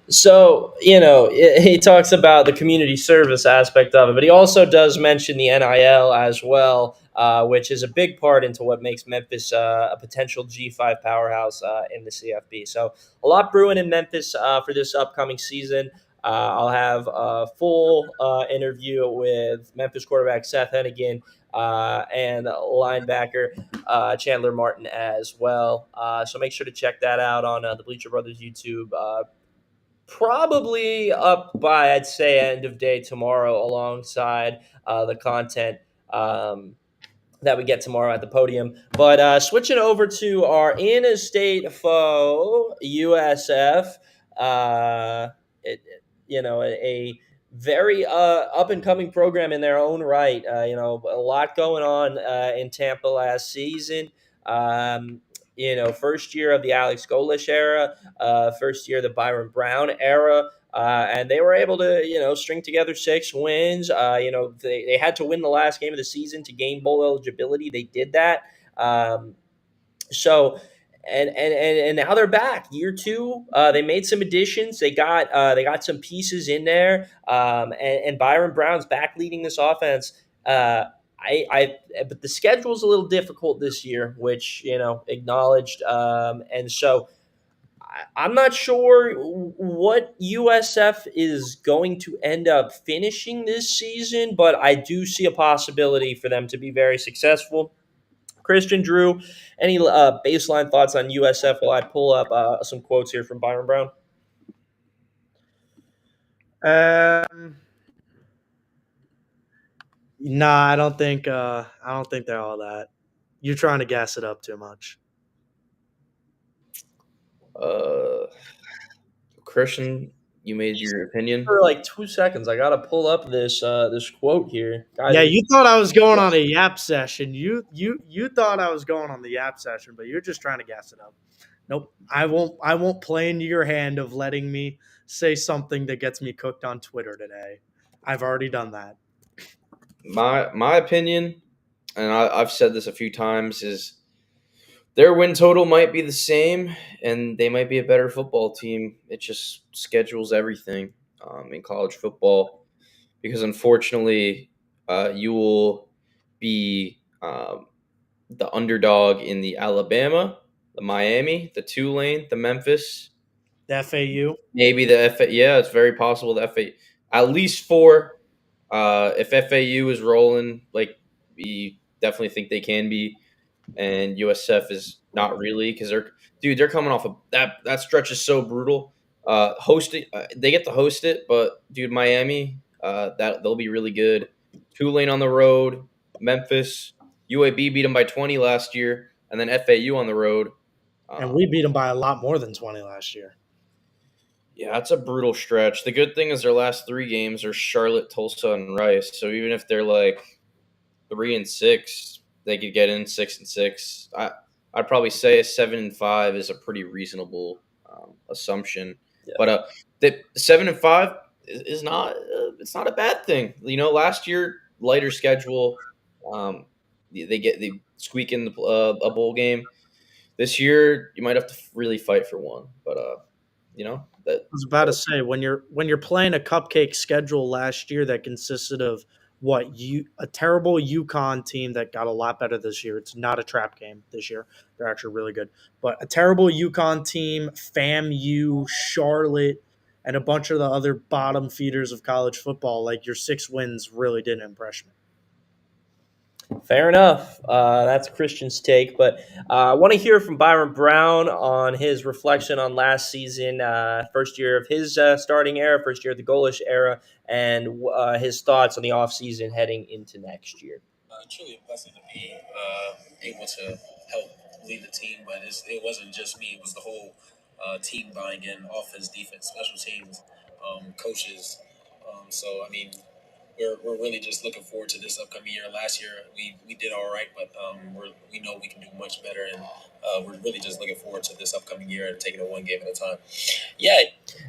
Speaker 2: So, he talks about the community service aspect of it, but he also does mention the NIL as well, which is a big part into what makes Memphis a potential G5 powerhouse in the CFB. So, a lot brewing in Memphis for this upcoming season. I'll have a full interview with Memphis quarterback Seth Hennigan and linebacker Chandler Martin as well. So make sure to check that out on the Bleacher Brothers YouTube. Probably up by, I'd say, end of day tomorrow, alongside the content that we get tomorrow at the podium. But switching over to our in-state foe, USF, a very up-and-coming program in their own right. A lot going on in Tampa last season. First year of the Alex Golish era, first year of the Byron Brown era. And they were able to, string together 6 wins. They had to win the last game of the season to gain bowl eligibility. They did that. So, and now they're back. Year 2, they made some additions. They got some pieces in there. And Byron Brown's back leading this offense. But the schedule's a little difficult this year, which acknowledged. And so I'm not sure what USF is going to end up finishing this season, but I do see a possibility for them to be very successful. Christian Drew, any baseline thoughts on USF while I pull up some quotes here from Byron Brown?
Speaker 3: Nah, I don't think they're all that. You're trying to gas it up too much.
Speaker 4: Christian, you made your opinion.
Speaker 2: For like 2 seconds, I gotta pull up this quote here. Guys,
Speaker 3: Yeah, you thought I was going on a yap session. You thought I was going on the yap session, but you're just trying to gas it up. Nope. I won't play into your hand of letting me say something that gets me cooked on Twitter today. I've already done that.
Speaker 4: My opinion, and I've said this a few times, is their win total might be the same, and they might be a better football team. It just schedules everything in college football, because unfortunately, you will be the underdog in the Alabama, the Miami, the Tulane, the Memphis,
Speaker 3: The FAU.
Speaker 4: maybe the FA. Yeah, it's very possible the FA. At least 4. If FAU is rolling, like we definitely think they can be, and USF is not really, because they're coming off of that stretch is so brutal. Hosting, they get to host it, but dude, Miami, that they'll be really good. Tulane on the road, Memphis, UAB beat them by 20 last year, and then FAU on the road.
Speaker 3: And we beat them by a lot more than 20 last year.
Speaker 4: Yeah, it's a brutal stretch. The good thing is their last 3 games are Charlotte, Tulsa, and Rice. So even if they're like 3-6, they could get in 6-6. I'd probably say 7-5 is a pretty reasonable assumption.
Speaker 2: Yeah.
Speaker 4: But the 7-5 is not it's not a bad thing. Last year lighter schedule, they squeak in a bowl game. This year you might have to really fight for one. But that
Speaker 3: I was about to say, when you're playing a cupcake schedule last year that consisted of a terrible UConn team that got a lot better this year. It's not a trap game this year. They're actually really good. But a terrible UConn team, FAMU, Charlotte, and a bunch of the other bottom feeders of college football, like your 6 wins really didn't impress me.
Speaker 2: Fair enough. That's Christian's take, but I want to hear from Byron Brown on his reflection on last season, first year of his starting era, first year of the Golish era, and his thoughts on the offseason heading into next year.
Speaker 5: Truly a blessing to be able to help lead the team, but it wasn't just me; it was the whole team buying in: offense, defense, special teams, coaches. So I mean, we're really just looking forward to this upcoming year. Last year we did all right, but we know we can do much better, and we're really just looking forward to this upcoming year and taking it one game at a time.
Speaker 2: Yeah.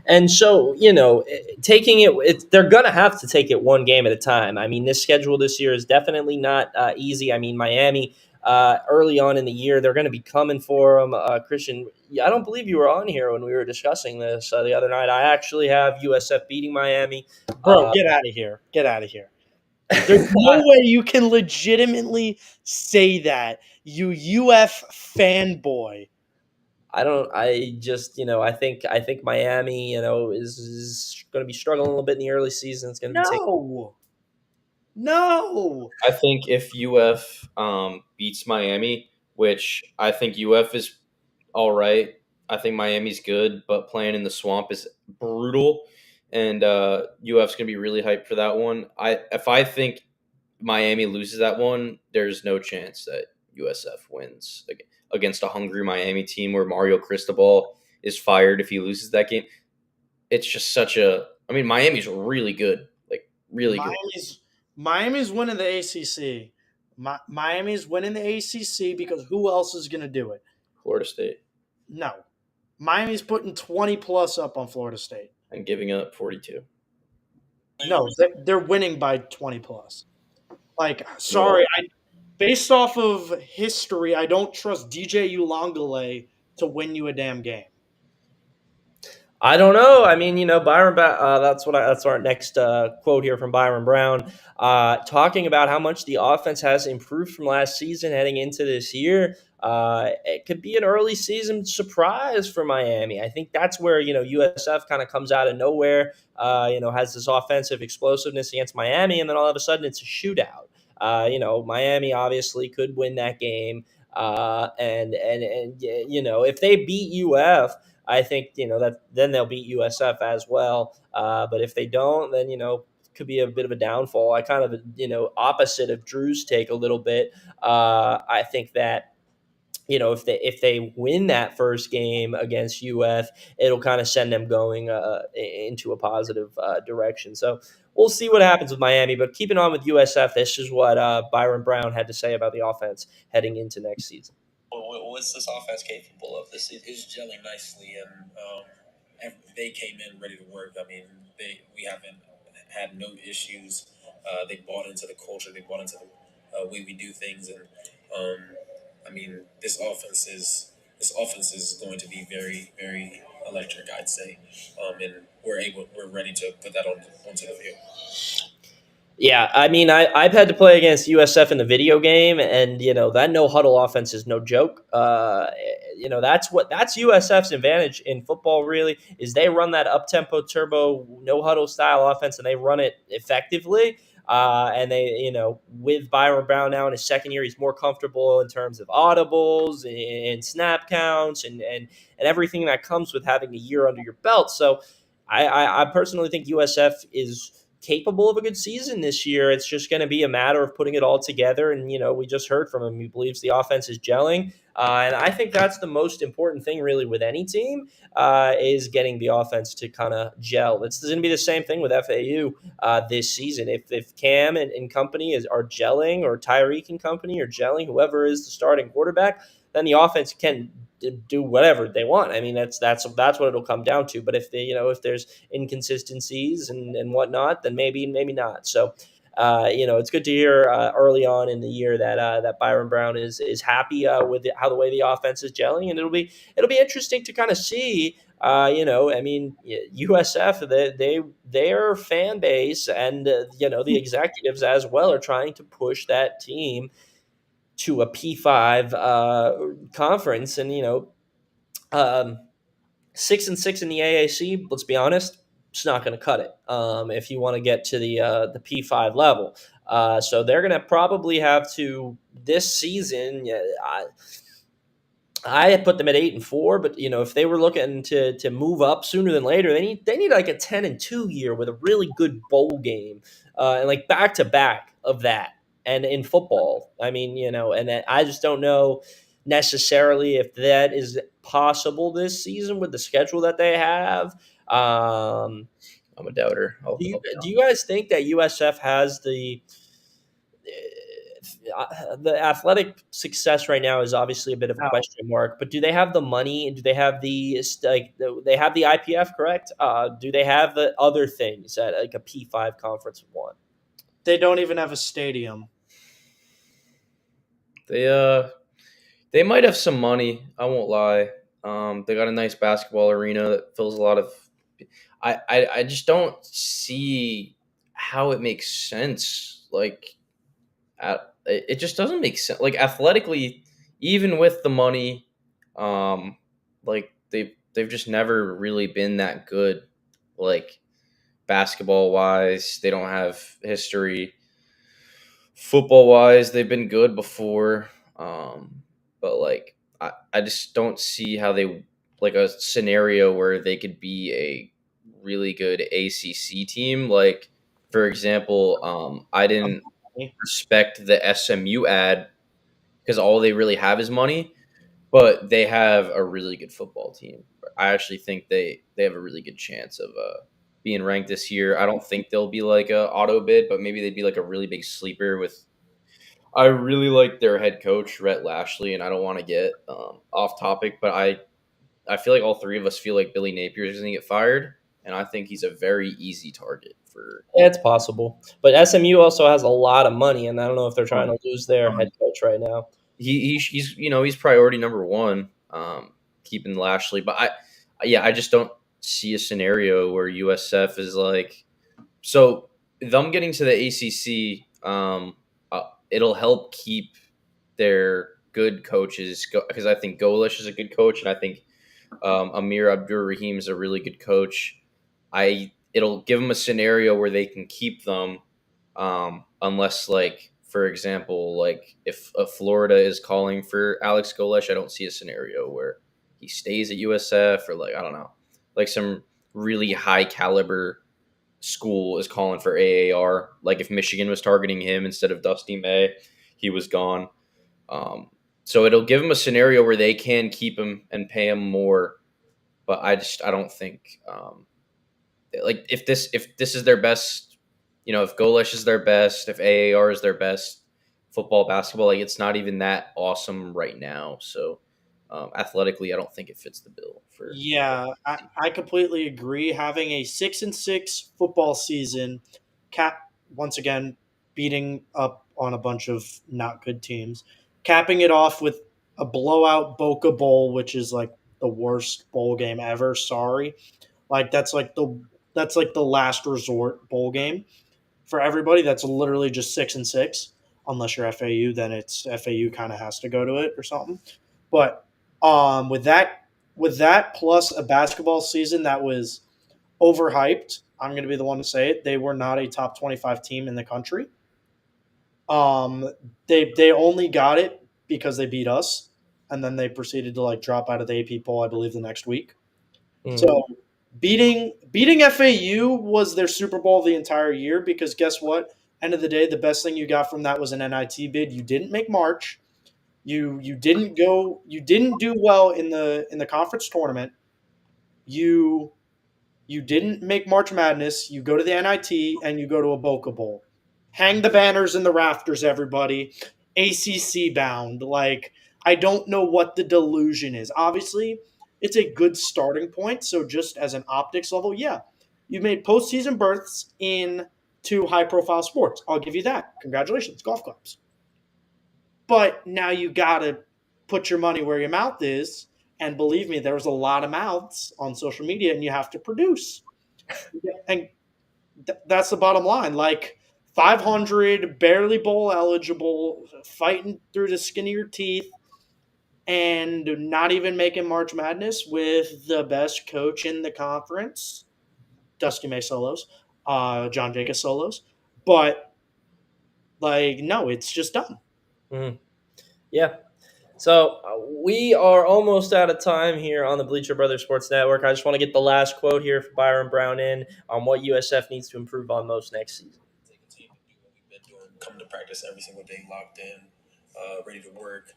Speaker 2: And so, they're going to have to take it one game at a time. I mean, this schedule this year is definitely not easy. I mean, Miami, early on in the year, they're going to be coming for them. Christian, I don't believe you were on here when we were discussing this the other night. I actually have USF beating Miami.
Speaker 3: Bro, get out of here. Get out of here. There's no way you can legitimately say that, you UF fanboy.
Speaker 2: I think Miami, is going to be struggling a little bit in the early season. It's going to be taking.
Speaker 3: No.
Speaker 4: I think if UF beats Miami, which I think UF is all right. I think Miami's good, but playing in the swamp is brutal, and UF's gonna be really hyped for that one. If I think Miami loses that one, there's no chance that USF wins against a hungry Miami team where Mario Cristobal is fired if he loses that game. It's just such a. I mean, Miami's really good, like really good.
Speaker 3: Miami's winning the ACC. Miami's winning the ACC because who else is going to do it?
Speaker 4: Florida State.
Speaker 3: No. Miami's putting 20 plus up on Florida State.
Speaker 4: And giving up 42.
Speaker 3: No, they're winning by 20 plus. Like, sorry, based off of history, I don't trust DJ Ulongale to win you a damn game.
Speaker 2: I don't know. I mean, Byron. That's our next quote here from Byron Brown, talking about how much the offense has improved from last season heading into this year. It could be an early season surprise for Miami. I think that's where USF kind of comes out of nowhere. Has this offensive explosiveness against Miami, and then all of a sudden it's a shootout. Miami obviously could win that game, and if they beat UF. I think that then they'll beat USF as well. But if they don't, then could be a bit of a downfall. I kind of opposite of Drew's take a little bit. I think that if they win that first game against UF, it'll kind of send them going into a positive direction. So we'll see what happens with Miami. But keeping on with USF, this is what Byron Brown had to say about the offense heading into next season.
Speaker 7: What's this offense capable of this season?
Speaker 5: It's gelling nicely, and they came in ready to work. I mean, we haven't had no issues. They bought into the culture. They bought into the way we do things, and I mean, this offense is going to be very, very electric, I'd say, and we're ready to put that onto the field.
Speaker 2: Yeah, I mean, I've had to play against USF in the video game, and that no huddle offense is no joke. That's USF's advantage in football. Really, is they run that up tempo, turbo, no huddle style offense, and they run it effectively. And they, with Byron Brown now in his second year, he's more comfortable in terms of audibles and snap counts and everything that comes with having a year under your belt. So, I personally think USF is capable of a good season this year. It's just going to be a matter of putting it all together. And, we just heard from him. He believes the offense is gelling. And I think that's the most important thing really with any team is getting the offense to kind of gel. It's going to be the same thing with FAU this season. If Cam and company are gelling, or Tyreek and company are gelling, whoever is the starting quarterback, then the offense can do whatever they want. I mean, that's what it'll come down to. But if there's inconsistencies and whatnot, then maybe not. So, it's good to hear early on in the year that Byron Brown is happy with how the way the offense is gelling, and it'll be interesting to kind of see. I mean, USF, their fan base and the executives as well are trying to push that team to a P5 conference, and 6-6 in the AAC. Let's be honest, it's not going to cut it if you want to get to the P5 level. So they're going to probably have to this season. I had put them at 8-4, but if they were looking to move up sooner than later, they need like a 10-2 year with a really good bowl game and like back to back of that. And in football, I mean, and I just don't know necessarily if that is possible this season with the schedule that they have.
Speaker 4: I'm a doubter.
Speaker 2: Do you guys think that USF has the athletic success right now is obviously a bit of a
Speaker 3: No.
Speaker 2: question mark, but do they have the money and do they have they have the IPF, correct? Do they have the other things that like a P5 conference would want?
Speaker 3: They don't even have a stadium.
Speaker 4: They might have some money. I won't lie. They got a nice basketball arena that fills a lot of. I just don't see how it makes sense. Like, it just doesn't make sense. Like athletically, even with the money, like they've just never really been that good. Like basketball wise, they don't have history. Football wise, they've been good before. But like I just don't see how they like a scenario where they could be a really good ACC team. Like for example, I didn't respect the SMU ad because all they really have is money, but they have a really good football team. I actually think they have a really good chance of being ranked this year. I don't think they'll be like a auto bid, but maybe they'd be like a really big sleeper with. I really like their head coach Rhett Lashley, and I don't want to get off topic, but I feel like all three of us feel like Billy Napier is going to get fired, and I think he's a very easy target for.
Speaker 2: Yeah, it's possible, but SMU also has a lot of money, and I don't know if they're trying to lose their head coach right now.
Speaker 4: He's he's priority number one, keeping Lashley, but I just don't see a scenario where USF is like so them getting to the ACC. It'll help keep their good coaches because I think Golish is a good coach, and I think Amir Abdur-Rahim is a really good coach. It'll give them a scenario where they can keep them, unless like for example, like if Florida is calling for Alex Golish, I don't see a scenario where he stays at USF or like I don't know, like some really high caliber school is calling for AAR. Like if Michigan was targeting him instead of Dusty May, he was gone. So it'll give him a scenario where they can keep him and pay him more. But I don't think like if this is their best, if Golish is their best, if AAR is their best football basketball, like it's not even that awesome right now. So athletically, I don't think it fits the bill for.
Speaker 3: Yeah, I completely agree. Having a 6-6 football season, once again beating up on a bunch of not good teams, capping it off with a blowout Boca Bowl, which is like the worst bowl game ever. Sorry, like that's like the last resort bowl game for everybody. That's literally just 6-6. Unless you're FAU, then it's FAU kind of has to go to it or something. But with that plus a basketball season that was overhyped, I'm going to be the one to say it. They were not a top 25 team in the country. They only got it because they beat us, and then they proceeded to like drop out of the AP poll, I believe, the next week. So beating FAU was their Super Bowl the entire year because guess what? End of the day, the best thing you got from that was an NIT bid. You didn't make March. You didn't do well in the conference tournament. You didn't make March Madness. You go to the NIT and you go to a Boca Bowl. Hang the banners in the rafters, everybody. ACC bound. Like I don't know what the delusion is. Obviously, it's a good starting point. So just as an optics level, yeah, you made postseason berths in 2 high-profile sports. I'll give you that. Congratulations, golf clubs. But now you got to put your money where your mouth is. And believe me, there's a lot of mouths on social media, and you have to produce. And that's the bottom line. Like 500, barely bowl eligible, fighting through the skin of your teeth, and not even making March Madness with the best coach in the conference, Dusty May solos, John Jacobs solos. But, like, no, it's just done.
Speaker 2: Mm-hmm. Yeah. So we are almost out of time here on the Bleacher Brothers Sports Network. I just want to get the last quote here for Byron Brown in on what USF needs to improve on most next season.
Speaker 5: Take a team and do what we've been doing, come to practice every single day, locked in, ready to work,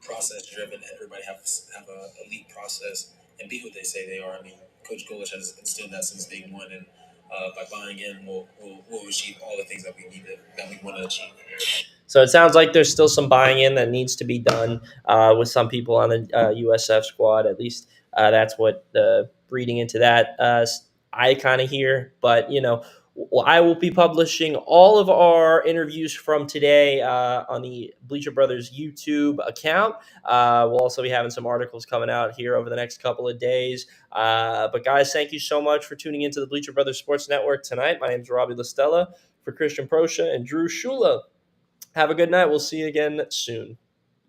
Speaker 5: process driven. Everybody have a elite process and be who they say they are. I mean, Coach Golish has instilled that since day one, and by buying in, we'll achieve all the things that we want to achieve.
Speaker 2: So it sounds like there's still some buying in that needs to be done with some people on the USF squad. At least that's what reading into that I kind of hear. But I will be publishing all of our interviews from today on the Bleacher Brothers YouTube account. We'll also be having some articles coming out here over the next couple of days. But guys, thank you so much for tuning into the Bleacher Brothers Sports Network tonight. My name is Robbie Lastella for Christian Proscia and Drew Shula. Have a good night. We'll see you again soon.